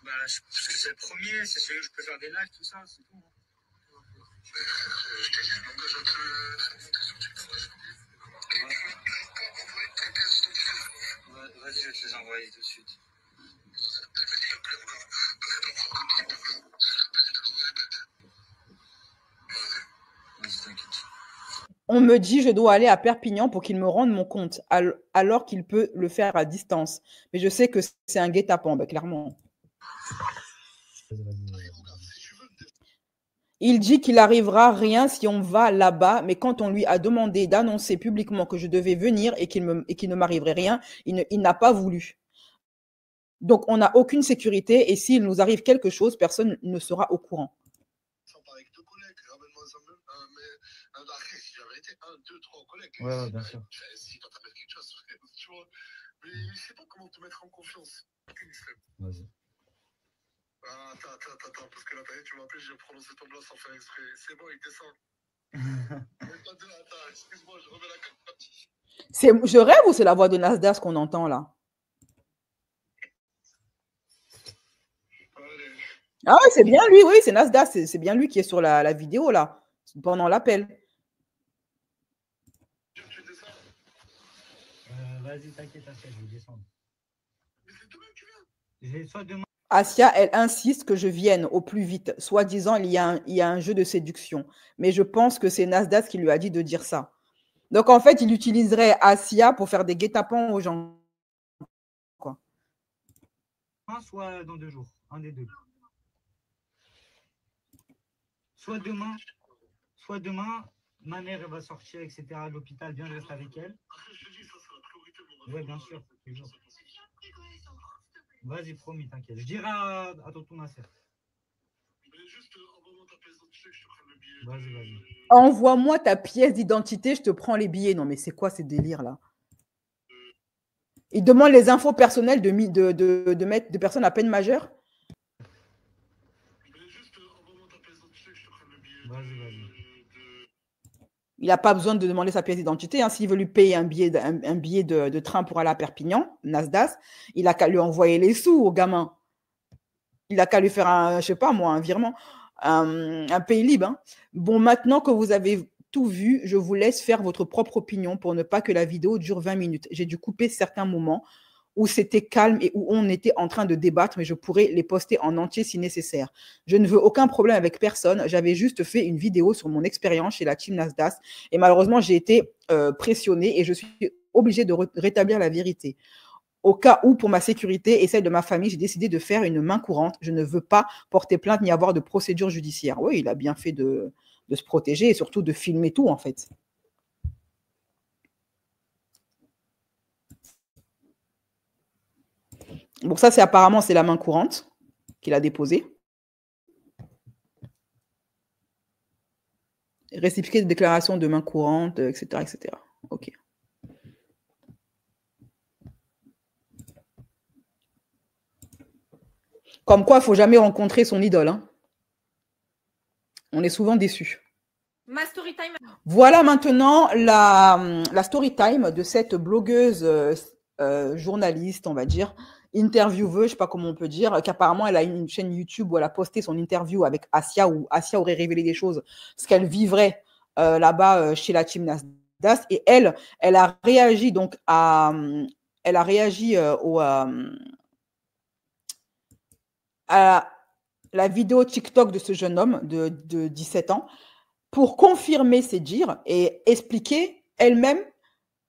Bah, parce que c'est le premier, c'est celui où je peux faire des lives, tout ça, c'est tout. Je t'ai dit, je m'engage à te... Vas-y, je vais te les envoyer tout de suite. On me dit je dois aller à Perpignan pour qu'il me rende mon compte, alors qu'il peut le faire à distance. Mais je sais que c'est un guet-apens, bah, clairement. Il dit qu'il n'arrivera rien si on va là-bas, mais quand on lui a demandé d'annoncer publiquement que je devais venir et qu'il ne m'arriverait rien, il n'a pas voulu. Donc, on n'a aucune sécurité et s'il nous arrive quelque chose, personne ne sera au courant. mec. Ouais, bien sûr. Si, quand t'as mettre quelque chose, tu vois. Mais je sais pas comment te mettre en confiance. Vas-y. Attends, parce que là, tu m'as appelé, j'ai prononcé ton blanc sans faire exprès. C'est bon, il descend. Attends, excuse-moi, je remets la carte. Je rêve ou c'est la voix de Nasdaq qu'on entend là? Ah ouais, c'est bien lui, oui, c'est Nasdaq, c'est bien lui qui est sur la vidéo là, pendant l'appel. Vas-y, t'inquiète, je vais descendre. Mais c'est demain que tu viens. Soit demain. Asia, elle insiste que je vienne au plus vite. Soi-disant, il y a un jeu de séduction. Mais je pense que c'est Nasdaq qui lui a dit de dire ça. Donc, en fait, il utiliserait Asia pour faire des guet-apens aux gens. Quoi. Soit dans 2 jours. Un des deux. Soit demain, ma mère elle va sortir, etc. à l'hôpital, bien je reste avec elle. Oui, bien sûr. Vas-y, promis, t'inquiète. Je dirai à tonton Nasser. Vas-y. Envoie-moi ta pièce d'identité, je te prends les billets. Non, mais c'est quoi ces délires-là? Il demande les infos personnelles de personnes à peine majeures. Vas-y. Il n'a pas besoin de demander sa pièce d'identité. Hein. S'il veut lui payer un billet de train pour aller à Perpignan, Nasdaq, il n'a qu'à lui envoyer les sous au gamin. Il n'a qu'à lui faire un virement, un pays libre. Hein. Bon, maintenant que vous avez tout vu, je vous laisse faire votre propre opinion pour ne pas que la vidéo dure 20 minutes. J'ai dû couper certains moments où c'était calme et où on était en train de débattre, mais je pourrais les poster en entier si nécessaire. Je ne veux aucun problème avec personne. J'avais juste fait une vidéo sur mon expérience chez la team Nasdaq et malheureusement, j'ai été pressionnée et je suis obligée de rétablir la vérité. Au cas où, pour ma sécurité et celle de ma famille, j'ai décidé de faire une main courante. Je ne veux pas porter plainte ni avoir de procédure judiciaire. Oui, il a bien fait de se protéger et surtout de filmer tout, en fait. Bon, ça, apparemment, c'est la main courante qu'il a déposée. Récipier de déclaration de main courante, etc., etc. OK. Comme quoi, il ne faut jamais rencontrer son idole. Hein. On est souvent déçus. Ma story time. Voilà maintenant la story time de cette blogueuse journaliste, on va dire, intervieweuse, je ne sais pas comment on peut dire, qu'apparemment elle a une chaîne YouTube où elle a posté son interview avec Asia, où Asia aurait révélé des choses, ce qu'elle vivrait là-bas chez la team Nasdaq. Et elle a réagi donc à la vidéo TikTok de ce jeune homme de 17 ans pour confirmer ses dires et expliquer elle-même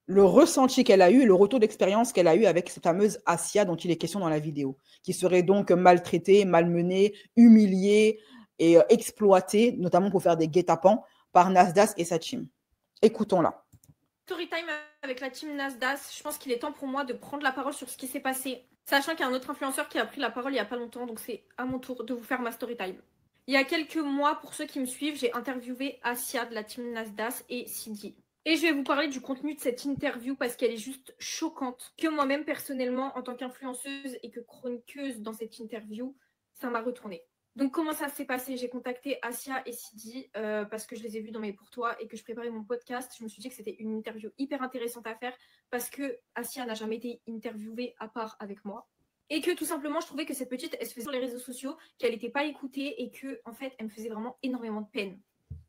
le ressenti qu'elle a eu et le retour d'expérience qu'elle a eu avec cette fameuse Asia dont il est question dans la vidéo, qui serait donc maltraitée, malmenée, humiliée et exploitée, notamment pour faire des guet-apens par Nasdaq et sa team. Écoutons-la. Story time avec la team Nasdaq. Je pense qu'il est temps pour moi de prendre la parole sur ce qui s'est passé, sachant qu'il y a un autre influenceur qui a pris la parole il n'y a pas longtemps, donc c'est à mon tour de vous faire ma story time. Il y a quelques mois, pour ceux qui me suivent, j'ai interviewé Asia de la team Nasdaq et Sidi. Et je vais vous parler du contenu de cette interview parce qu'elle est juste choquante. Que moi-même, personnellement, en tant qu'influenceuse et que chroniqueuse dans cette interview, ça m'a retournée. Donc, comment ça s'est passé? J'ai contacté Asia et Sidi parce que je les ai vus dans mes Pour Toi et que je préparais mon podcast. Je me suis dit que c'était une interview hyper intéressante à faire parce que Asia n'a jamais été interviewée à part avec moi. Et que tout simplement, je trouvais que cette petite, elle se faisait sur les réseaux sociaux, qu'elle n'était pas écoutée et que, en fait, elle me faisait vraiment énormément de peine.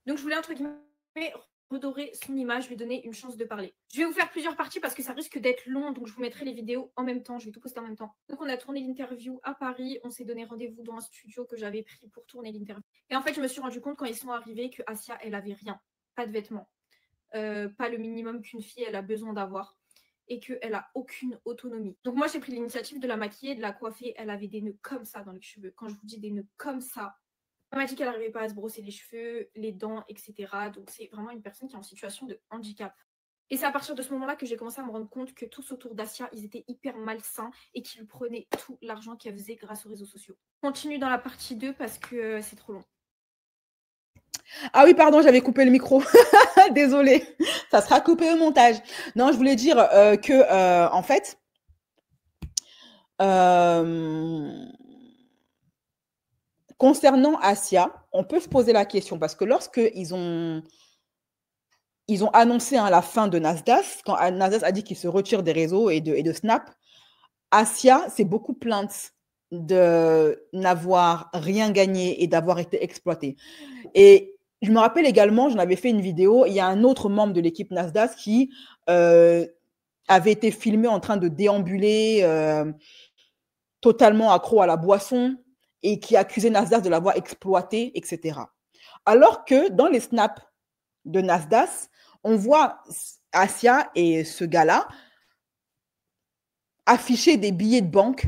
Donc, je voulais, entre guillemets, redorer son image, lui donner une chance de parler. Je vais vous faire plusieurs parties parce que ça risque d'être long, donc je vous mettrai les vidéos en même temps, je vais tout poster en même temps. Donc, on a tourné l'interview à Paris, on s'est donné rendez-vous dans un studio que j'avais pris pour tourner l'interview. Et en fait, je me suis rendu compte quand ils sont arrivés que Asia, elle avait rien, pas de vêtements, pas le minimum qu'une fille, elle a besoin d'avoir. Et qu'elle n'a aucune autonomie. Donc moi, j'ai pris l'initiative de la maquiller, de la coiffer. Elle avait des nœuds comme ça dans les cheveux. Quand je vous dis des nœuds comme ça, elle m'a dit qu'elle n'arrivait pas à se brosser les cheveux, les dents, etc. Donc c'est vraiment une personne qui est en situation de handicap. Et c'est à partir de ce moment-là que j'ai commencé à me rendre compte que tous autour d'Asia, ils étaient hyper malsains et qu'ils prenaient tout l'argent qu'elle faisait grâce aux réseaux sociaux. On continue dans la partie 2 parce que c'est trop long. Ah oui, pardon, j'avais coupé le micro. Désolée, ça sera coupé au montage. Non, je voulais dire que, en fait, concernant Asia, on peut se poser la question parce que lorsqu'ils ont annoncé la fin de Nasdaq, quand Nasdaq a dit qu'il se retire des réseaux et de Snap, Asia s'est beaucoup plainte de n'avoir rien gagné et d'avoir été exploitée. Et je me rappelle également, j'en avais fait une vidéo, il y a un autre membre de l'équipe Nasdaq qui avait été filmé en train de déambuler totalement accro à la boisson et qui accusait Nasdaq de l'avoir exploité, etc. Alors que dans les snaps de Nasdaq, on voit Asia et ce gars-là afficher des billets de banque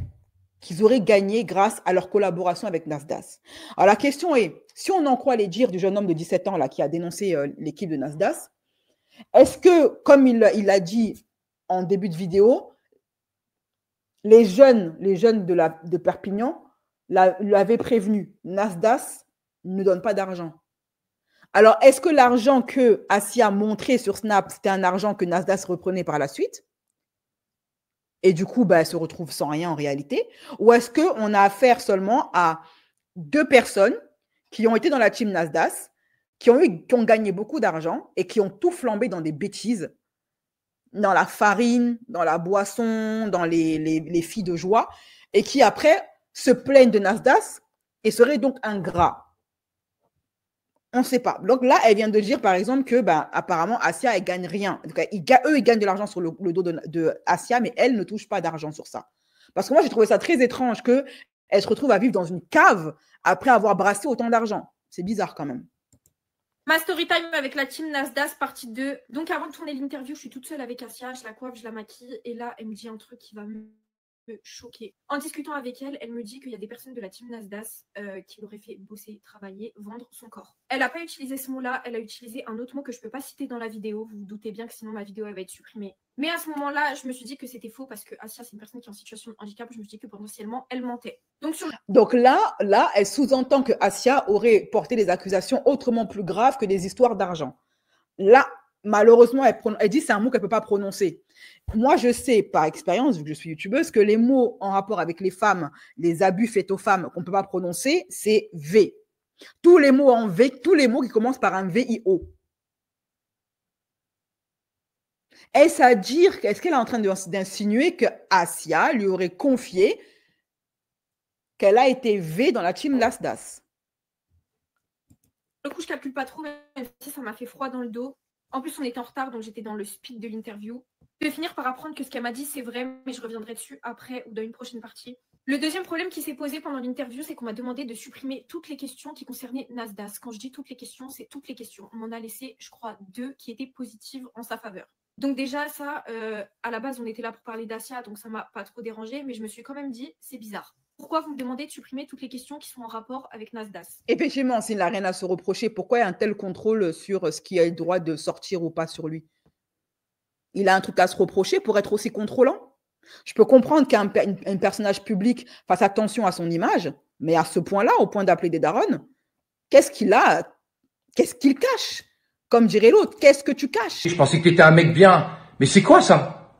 qu'ils auraient gagnés grâce à leur collaboration avec Nasdaq. Alors la question est, si on en croit les dires du jeune homme de 17 ans là, qui a dénoncé l'équipe de Nasdaq, est-ce que, comme il l'a dit en début de vidéo, les jeunes de Perpignan l'avaient prévenu, Nasdaq ne donne pas d'argent. Alors, est-ce que l'argent que Asia a montré sur Snap, c'était un argent que Nasdaq reprenait par la suite? Et du coup, elle se retrouve sans rien en réalité. Ou est-ce qu'on a affaire seulement à 2 personnes qui ont été dans la team Nasdaq, qui ont gagné beaucoup d'argent et qui ont tout flambé dans des bêtises, dans la farine, dans la boisson, dans les filles de joie, et qui après se plaignent de Nasdaq et seraient donc ingrats? On ne sait pas. Donc là, elle vient de dire, par exemple, que apparemment, Asia, elle ne gagne rien. Donc, eux, ils gagnent de l'argent sur le dos de Asia, mais elle ne touche pas d'argent sur ça. Parce que moi, j'ai trouvé ça très étrange qu'elle se retrouve à vivre dans une cave après avoir brassé autant d'argent. C'est bizarre quand même. Ma story time avec la team Nasdaq, partie 2. Donc, avant de tourner l'interview, je suis toute seule avec Asia, je la coiffe, je la maquille. Et là, elle me dit un truc qui va me choquée. En discutant avec elle, elle me dit qu'il y a des personnes de la team Nasdaq qui l'auraient fait bosser, travailler, vendre son corps. Elle n'a pas utilisé ce mot-là, elle a utilisé un autre mot que je ne peux pas citer dans la vidéo. Vous vous doutez bien que sinon ma vidéo elle va être supprimée. Mais à ce moment-là, je me suis dit que c'était faux parce que Asia, c'est une personne qui est en situation de handicap. Je me suis dit que potentiellement, elle mentait. Donc là, elle sous-entend que Asia aurait porté des accusations autrement plus graves que des histoires d'argent. Là, malheureusement, elle dit que c'est un mot qu'elle ne peut pas prononcer. Moi, je sais par expérience, vu que je suis youtubeuse, que les mots en rapport avec les femmes, les abus faits aux femmes qu'on ne peut pas prononcer, c'est V. Tous les mots en V, tous les mots qui commencent par un VIO. Est-ce à dire, est-ce qu'elle est en train d'insinuer que Asia lui aurait confié qu'elle a été V dans la team Nasdaq? Le coup, je ne calcule pas trop, même si ça m'a fait froid dans le dos. En plus, on était en retard, donc j'étais dans le speed de l'interview. Je vais finir par apprendre que ce qu'elle m'a dit, c'est vrai, mais je reviendrai dessus après ou dans une prochaine partie. Le deuxième problème qui s'est posé pendant l'interview, c'est qu'on m'a demandé de supprimer toutes les questions qui concernaient Nasdaq. Quand je dis toutes les questions, c'est toutes les questions. On m'en a laissé, je crois, 2 qui étaient positives en sa faveur. Donc déjà, ça, à la base, on était là pour parler d'Asia, donc ça ne m'a pas trop dérangé, mais je me suis quand même dit, c'est bizarre. Pourquoi vous me demandez de supprimer toutes les questions qui sont en rapport avec Nasdaq? Effectivement, s'il n'a rien à se reprocher, pourquoi il y a un tel contrôle sur ce qui a le droit de sortir ou pas sur lui? Il a un truc à se reprocher pour être aussi contrôlant? Je peux comprendre qu'un personnage public fasse attention à son image, mais à ce point-là, au point d'appeler des darons, qu'est-ce qu'il a? Qu'est-ce qu'il cache? Comme dirait l'autre, qu'est-ce que tu caches? Je pensais que tu étais un mec bien. Mais c'est quoi ça?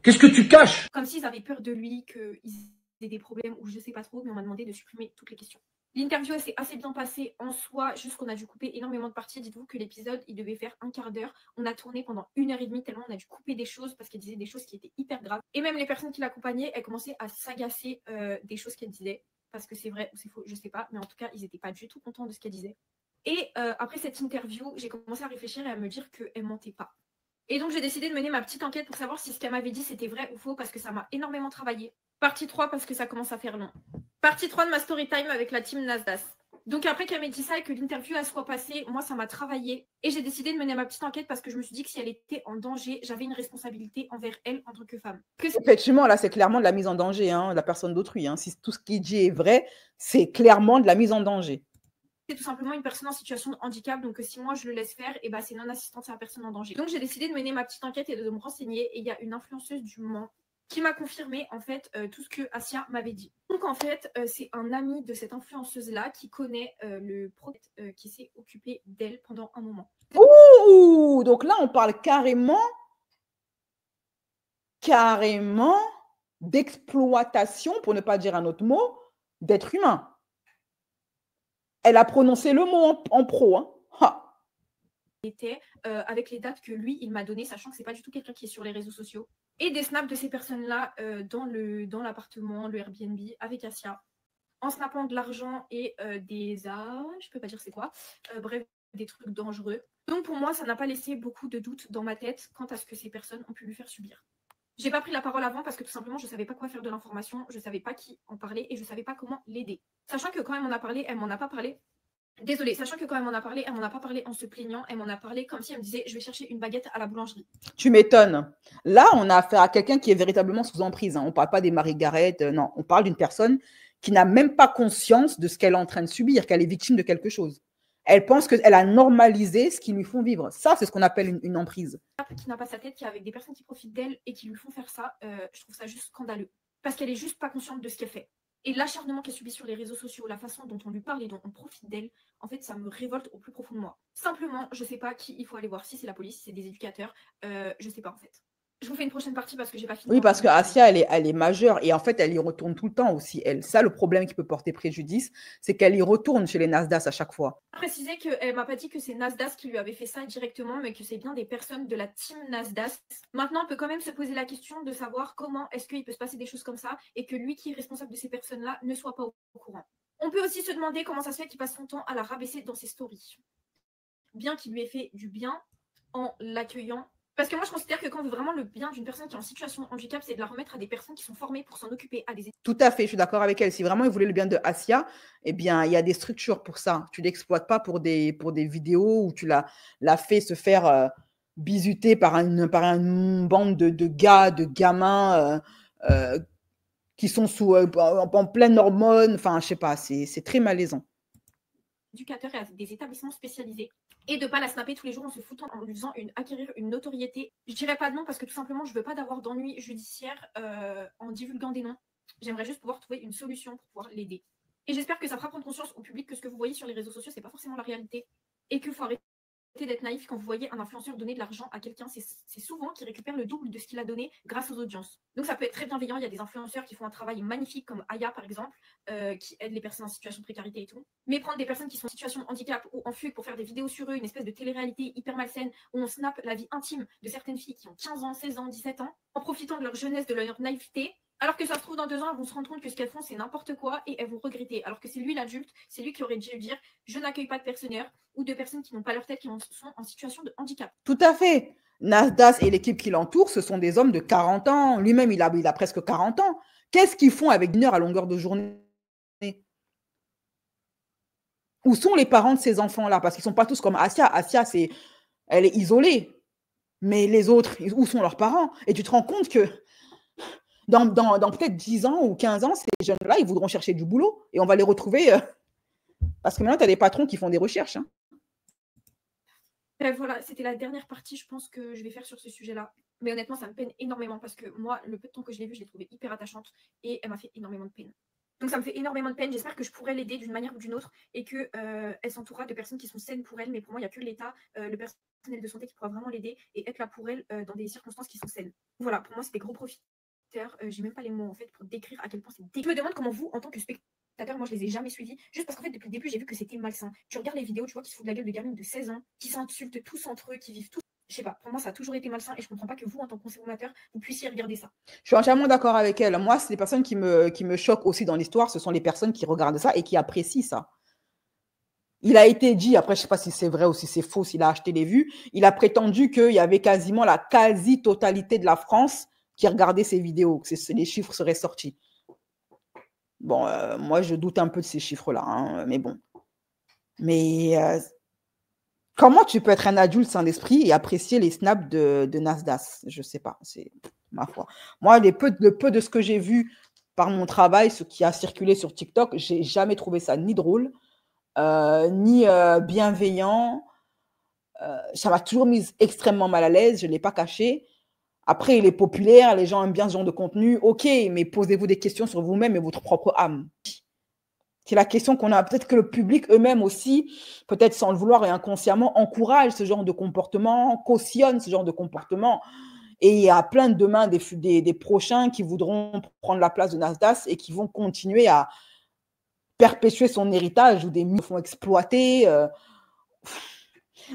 Qu'est-ce que tu caches? Comme s'ils avaient peur de lui, qu'ils aient des problèmes ou je sais pas trop, mais on m'a demandé de supprimer toutes les questions. L'interview s'est assez bien passée en soi, juste qu'on a dû couper énormément de parties. Dites-vous que l'épisode, il devait faire un quart d'heure. On a tourné pendant 1h30 tellement on a dû couper des choses parce qu'elle disait des choses qui étaient hyper graves. Et même les personnes qui l'accompagnaient, elles commençaient à s'agacer des choses qu'elle disait. Parce que c'est vrai ou c'est faux, je sais pas. Mais en tout cas, ils n'étaient pas du tout contents de ce qu'elle disait. Et après cette interview, j'ai commencé à réfléchir et à me dire qu'elle mentait pas. Et donc, j'ai décidé de mener ma petite enquête pour savoir si ce qu'elle m'avait dit, c'était vrai ou faux, parce que ça m'a énormément travaillé. Partie 3, parce que ça commence à faire long. Partie 3 de ma story time avec la team Nasdaq. Donc, après qu'elle m'ait dit ça et que l'interview elle soit passée, moi, ça m'a travaillé. Et j'ai décidé de mener ma petite enquête parce que je me suis dit que si elle était en danger, j'avais une responsabilité envers elle en tant que femme. Effectivement, là, c'est clairement de la mise en danger, de la personne d'autrui. Si tout ce qui dit est vrai, c'est clairement de la mise en danger. C'est tout simplement une personne en situation de handicap, donc si moi je le laisse faire, et c'est non-assistance à la personne en danger. Donc j'ai décidé de mener ma petite enquête et de me renseigner, et il y a une influenceuse du Mans qui m'a confirmé en fait tout ce que Asia m'avait dit. Donc en fait, c'est un ami de cette influenceuse-là qui connaît le prophète qui s'est occupé d'elle pendant un moment. Ouh, donc là, on parle carrément d'exploitation, pour ne pas dire un autre mot, d'être humain. Elle a prononcé le mot en pro. Hein. Ha. Était avec les dates que lui, il m'a donné, sachant que c'est pas du tout quelqu'un qui est sur les réseaux sociaux. Et des snaps de ces personnes-là dans l'appartement, le Airbnb, avec Asia, en snappant de l'argent et je peux pas dire c'est quoi, bref, des trucs dangereux. Donc pour moi, ça n'a pas laissé beaucoup de doutes dans ma tête quant à ce que ces personnes ont pu lui faire subir. J'ai pas pris la parole avant parce que tout simplement, je savais pas quoi faire de l'information, je savais pas qui en parler et je savais pas comment l'aider. Sachant que quand elle m'en a parlé, elle m'en a pas parlé. Désolée, sachant que quand elle m'en a parlé, elle m'en a pas parlé en se plaignant, elle m'en a parlé comme si elle me disait « je vais chercher une baguette à la boulangerie ». Tu m'étonnes. Là, on a affaire à quelqu'un qui est véritablement sous emprise. Hein. On ne parle pas des Marie-Gareth, non. On parle d'une personne qui n'a même pas conscience de ce qu'elle est en train de subir, qu'elle est victime de quelque chose. Elle pense qu'elle a normalisé ce qu'ils lui font vivre. Ça, c'est ce qu'on appelle une emprise. Qui n'a pas sa tête, qui est avec des personnes qui profitent d'elle et qui lui font faire ça, je trouve ça juste scandaleux. Parce qu'elle est juste pas consciente de ce qu'elle fait. Et l'acharnement qu'elle subit sur les réseaux sociaux, la façon dont on lui parle et dont on profite d'elle, en fait, ça me révolte au plus profond de moi. Simplement, je sais pas qui il faut aller voir, si c'est la police, si c'est des éducateurs, je sais pas en fait. Je vous fais une prochaine partie parce que j'ai pas fini. Oui, parce que Asia, elle est majeure et en fait, elle y retourne tout le temps aussi, elle. Ça, le problème qui peut porter préjudice, c'est qu'elle y retourne chez les Nasdaq à chaque fois. Préciser qu'elle m'a pas dit que c'est Nasdaq qui lui avait fait ça directement, mais que c'est bien des personnes de la team Nasdaq. Maintenant, on peut quand même se poser la question de savoir comment est-ce qu'il peut se passer des choses comme ça et que lui qui est responsable de ces personnes-là ne soit pas au courant. On peut aussi se demander comment ça se fait qu'il passe son temps à la rabaisser dans ses stories. Bien qu'il lui ait fait du bien en l'accueillant. Parce que moi, je considère que quand on veut vraiment le bien d'une personne qui est en situation de handicap, c'est de la remettre à des personnes qui sont formées pour s'en occuper, à des... Tout à fait, je suis d'accord avec elle. Si vraiment il voulait le bien de Asia, eh bien, il y a des structures pour ça. Tu ne l'exploites pas pour des vidéos où tu l'as fait se faire bisuter par une bande de gars, de gamins qui sont en pleine hormone. Enfin, je sais pas, c'est très malaisant. Éducateurs et à des établissements spécialisés. Et de ne pas la snapper tous les jours en se foutant, en lui faisant acquérir une notoriété. Je dirais pas de nom parce que tout simplement, je veux pas d'avoir d'ennui judiciaire en divulguant des noms. J'aimerais juste pouvoir trouver une solution pour pouvoir l'aider. Et j'espère que ça fera prendre conscience au public que ce que vous voyez sur les réseaux sociaux, c'est pas forcément la réalité. Et qu'il faut arrêter d'être naïf quand vous voyez un influenceur donner de l'argent à quelqu'un. C'est souvent qu'il récupère le double de ce qu'il a donné grâce aux audiences. Donc ça peut être très bienveillant. Il y a des influenceurs qui font un travail magnifique comme Aya par exemple, qui aide les personnes en situation de précarité et tout. Mais prendre des personnes qui sont en situation de handicap ou en fugue pour faire des vidéos sur eux, une espèce de télé-réalité hyper malsaine où on snappe la vie intime de certaines filles qui ont 15 ans, 16 ans, 17 ans, en profitant de leur jeunesse, de leur naïveté. Alors que ça se trouve, dans 2 ans, elles vont se rendre compte que ce qu'elles font, c'est n'importe quoi et elles vont regretter. Alors que c'est lui l'adulte, c'est lui qui aurait dû dire « je n'accueille pas de personnaires » ou de personnes qui n'ont pas leur tête, qui sont en situation de handicap. Tout à fait. Nasdaq et l'équipe qui l'entoure, ce sont des hommes de 40 ans. Lui-même, il a presque 40 ans. Qu'est-ce qu'ils font avec une heure à longueur de journée? Où sont les parents de ces enfants-là? Parce qu'ils ne sont pas tous comme Asia. Asia, elle est isolée. Mais les autres, où sont leurs parents? Et tu te rends compte que dans peut-être 10 ans ou 15 ans, ces jeunes-là, ils voudront chercher du boulot et on va les retrouver parce que maintenant, tu as des patrons qui font des recherches. Hein. Voilà, c'était la dernière partie, je pense, que je vais faire sur ce sujet-là. Mais honnêtement, ça me peine énormément parce que moi, le peu de temps que je l'ai vue, je l'ai trouvée hyper attachante et elle m'a fait énormément de peine. Donc ça me fait énormément de peine. J'espère que je pourrai l'aider d'une manière ou d'une autre et qu'elle s'entourera de personnes qui sont saines pour elle. Mais pour moi, il n'y a que l'État, le personnel de santé qui pourra vraiment l'aider et être là pour elle dans des circonstances qui sont saines. Voilà, pour moi, c'est des gros profiteurs. J'ai même pas les mots en fait pour décrire à quel point c'est dégueu. Je me demande comment vous, en tant que spectateur, moi je les ai jamais suivis, juste parce qu'en fait depuis le début j'ai vu que c'était malsain. Tu regardes les vidéos, tu vois qu'ils se foutent de la gueule de gamines de 16 ans, qui s'insultent tous entre eux, qui vivent tous. Je sais pas, pour moi ça a toujours été malsain et je comprends pas que vous, en tant que consommateur, vous puissiez regarder ça. Je suis entièrement d'accord avec elle. Moi, c'est les personnes qui me choquent aussi dans l'histoire, ce sont les personnes qui regardent ça et qui apprécient ça. Il a été dit, après je ne sais pas si c'est vrai ou si c'est faux, s'il a acheté les vues, il a prétendu qu'il y avait quasiment la quasi-totalité de la France qui regardait ces vidéos, que les chiffres seraient sortis. Bon, moi, je doute un peu de ces chiffres-là, hein, mais bon. Mais comment tu peux être un adulte sans l'esprit et apprécier les snaps de Nasdaq? Je ne sais pas, c'est ma foi. Moi, le peu de ce que j'ai vu par mon travail, ce qui a circulé sur TikTok, je n'ai jamais trouvé ça ni drôle, ni bienveillant. Ça m'a toujours mise extrêmement mal à l'aise, je ne l'ai pas caché. Après, il est populaire, les gens aiment bien ce genre de contenu. OK, mais posez-vous des questions sur vous-même et votre propre âme. C'est la question qu'on a. Peut-être que le public eux-mêmes aussi, peut-être sans le vouloir et inconsciemment, encourage ce genre de comportement, cautionne ce genre de comportement. Et il y a plein de demain des prochains qui voudront prendre la place de Nasdaq et qui vont continuer à perpétuer son héritage, ou des migrants se font exploiter,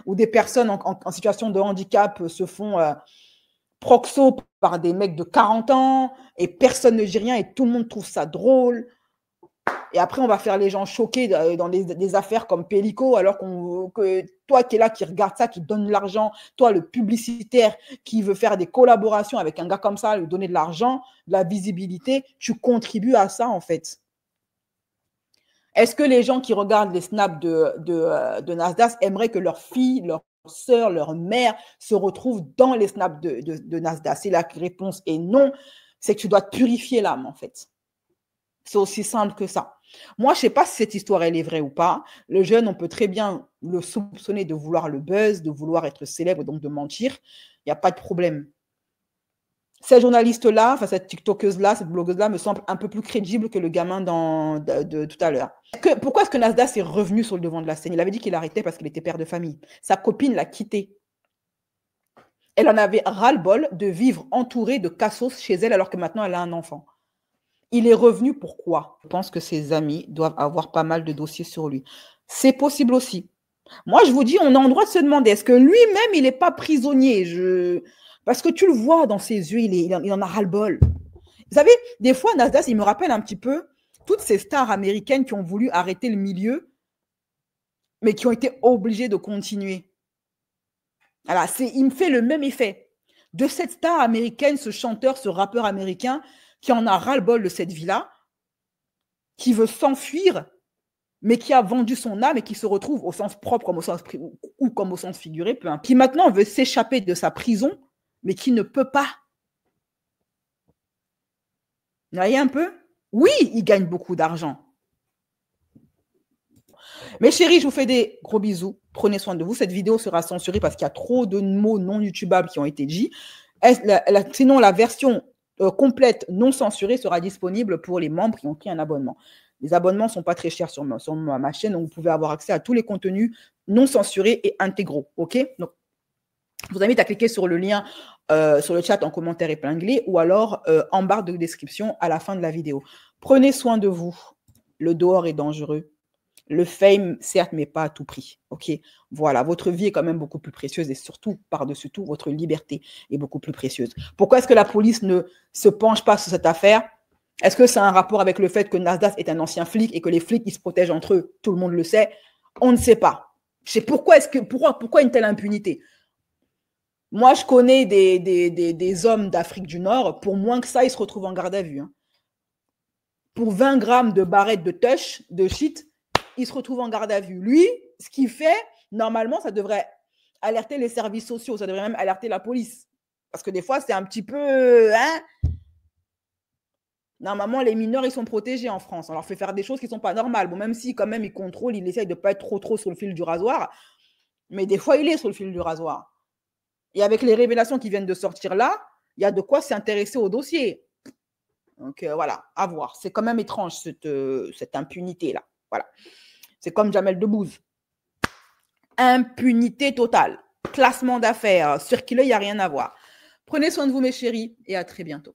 ou des personnes en situation de handicap se font proxo par des mecs de 40 ans et personne ne dit rien et tout le monde trouve ça drôle. Et après, on va faire les gens choqués dans des affaires comme Pélico, alors que toi qui es là, qui regarde ça, qui donne de l'argent, toi, le publicitaire qui veut faire des collaborations avec un gars comme ça, lui donner de l'argent, de la visibilité, tu contribues à ça, en fait. Est-ce que les gens qui regardent les snaps de Nasdaq aimeraient que leur fille, leur sœur, leur mère se retrouvent dans les snaps de Nasdaq? Si la réponse est non, c'est que tu dois te purifier l'âme, en fait. C'est aussi simple que ça. Moi, je ne sais pas si cette histoire, elle est vraie ou pas. Le jeune, on peut très bien le soupçonner de vouloir le buzz, de vouloir être célèbre, donc de mentir. Il n'y a pas de problème. Cette journaliste-là, enfin cette TikTokeuse-là, cette blogueuse-là me semble un peu plus crédible que le gamin de tout à l'heure. Pourquoi est-ce que Nasdaq est revenu sur le devant de la scène? Il avait dit qu'il arrêtait parce qu'il était père de famille. Sa copine l'a quitté. Elle en avait ras-le-bol de vivre entourée de cassos chez elle alors que maintenant elle a un enfant. Il est revenu pourquoi? Je pense que ses amis doivent avoir pas mal de dossiers sur lui. C'est possible aussi. Moi, je vous dis, on a le droit de se demander, est-ce que lui-même, il n'est pas prisonnier? Parce que tu le vois dans ses yeux, il en a ras-le-bol. Vous savez, des fois, Nasdaq, il me rappelle un petit peu toutes ces stars américaines qui ont voulu arrêter le milieu, mais qui ont été obligées de continuer. Voilà, il me fait le même effet. De cette star américaine, ce chanteur, ce rappeur américain, qui en a ras-le-bol de cette vie-là, qui veut s'enfuir, mais qui a vendu son âme et qui se retrouve au sens propre comme au sens, ou comme au sens figuré, peu importe, qui maintenant veut s'échapper de sa prison, mais qui ne peut pas. Vous voyez un peu? Oui, il gagne beaucoup d'argent. Mes chéris, je vous fais des gros bisous. Prenez soin de vous. Cette vidéo sera censurée parce qu'il y a trop de mots non youtubables qui ont été dits. Sinon, la version complète non censurée sera disponible pour les membres qui ont pris un abonnement. Les abonnements ne sont pas très chers sur ma chaîne, donc vous pouvez avoir accès à tous les contenus non censurés et intégraux. OK? Donc, je vous invite à cliquer sur le lien sur le chat en commentaire épinglé ou alors en barre de description à la fin de la vidéo. Prenez soin de vous. Le dehors est dangereux. Le fame, certes, mais pas à tout prix. OK? Voilà, votre vie est quand même beaucoup plus précieuse et surtout, par-dessus tout, votre liberté est beaucoup plus précieuse. Pourquoi est-ce que la police ne se penche pas sur cette affaire? Est-ce que ça a un rapport avec le fait que Nasdaq est un ancien flic et que les flics, ils se protègent entre eux? Tout le monde le sait. On ne sait pas. Je sais pourquoi une telle impunité? Moi, je connais des hommes d'Afrique du Nord, pour moins que ça, ils se retrouvent en garde à vue. Hein. Pour 20 grammes de barrettes de touch, de shit, il se retrouve en garde à vue. Lui, ce qu'il fait, normalement, ça devrait alerter les services sociaux, ça devrait même alerter la police. Parce que des fois, c'est un petit peu... Hein? Normalement, les mineurs, ils sont protégés en France. On leur fait faire des choses qui ne sont pas normales. Bon, même si, quand même, ils contrôlent, ils essayent de ne pas être trop sur le fil du rasoir. Mais des fois, il est sur le fil du rasoir. Et avec les révélations qui viennent de sortir là, il y a de quoi s'intéresser au dossier. Donc, voilà, à voir. C'est quand même étrange, cette impunité-là. Voilà. C'est comme Jamel Debbouze. Impunité totale. Classement d'affaires. Circuler, il n'y a rien à voir. Prenez soin de vous, mes chéris, et à très bientôt.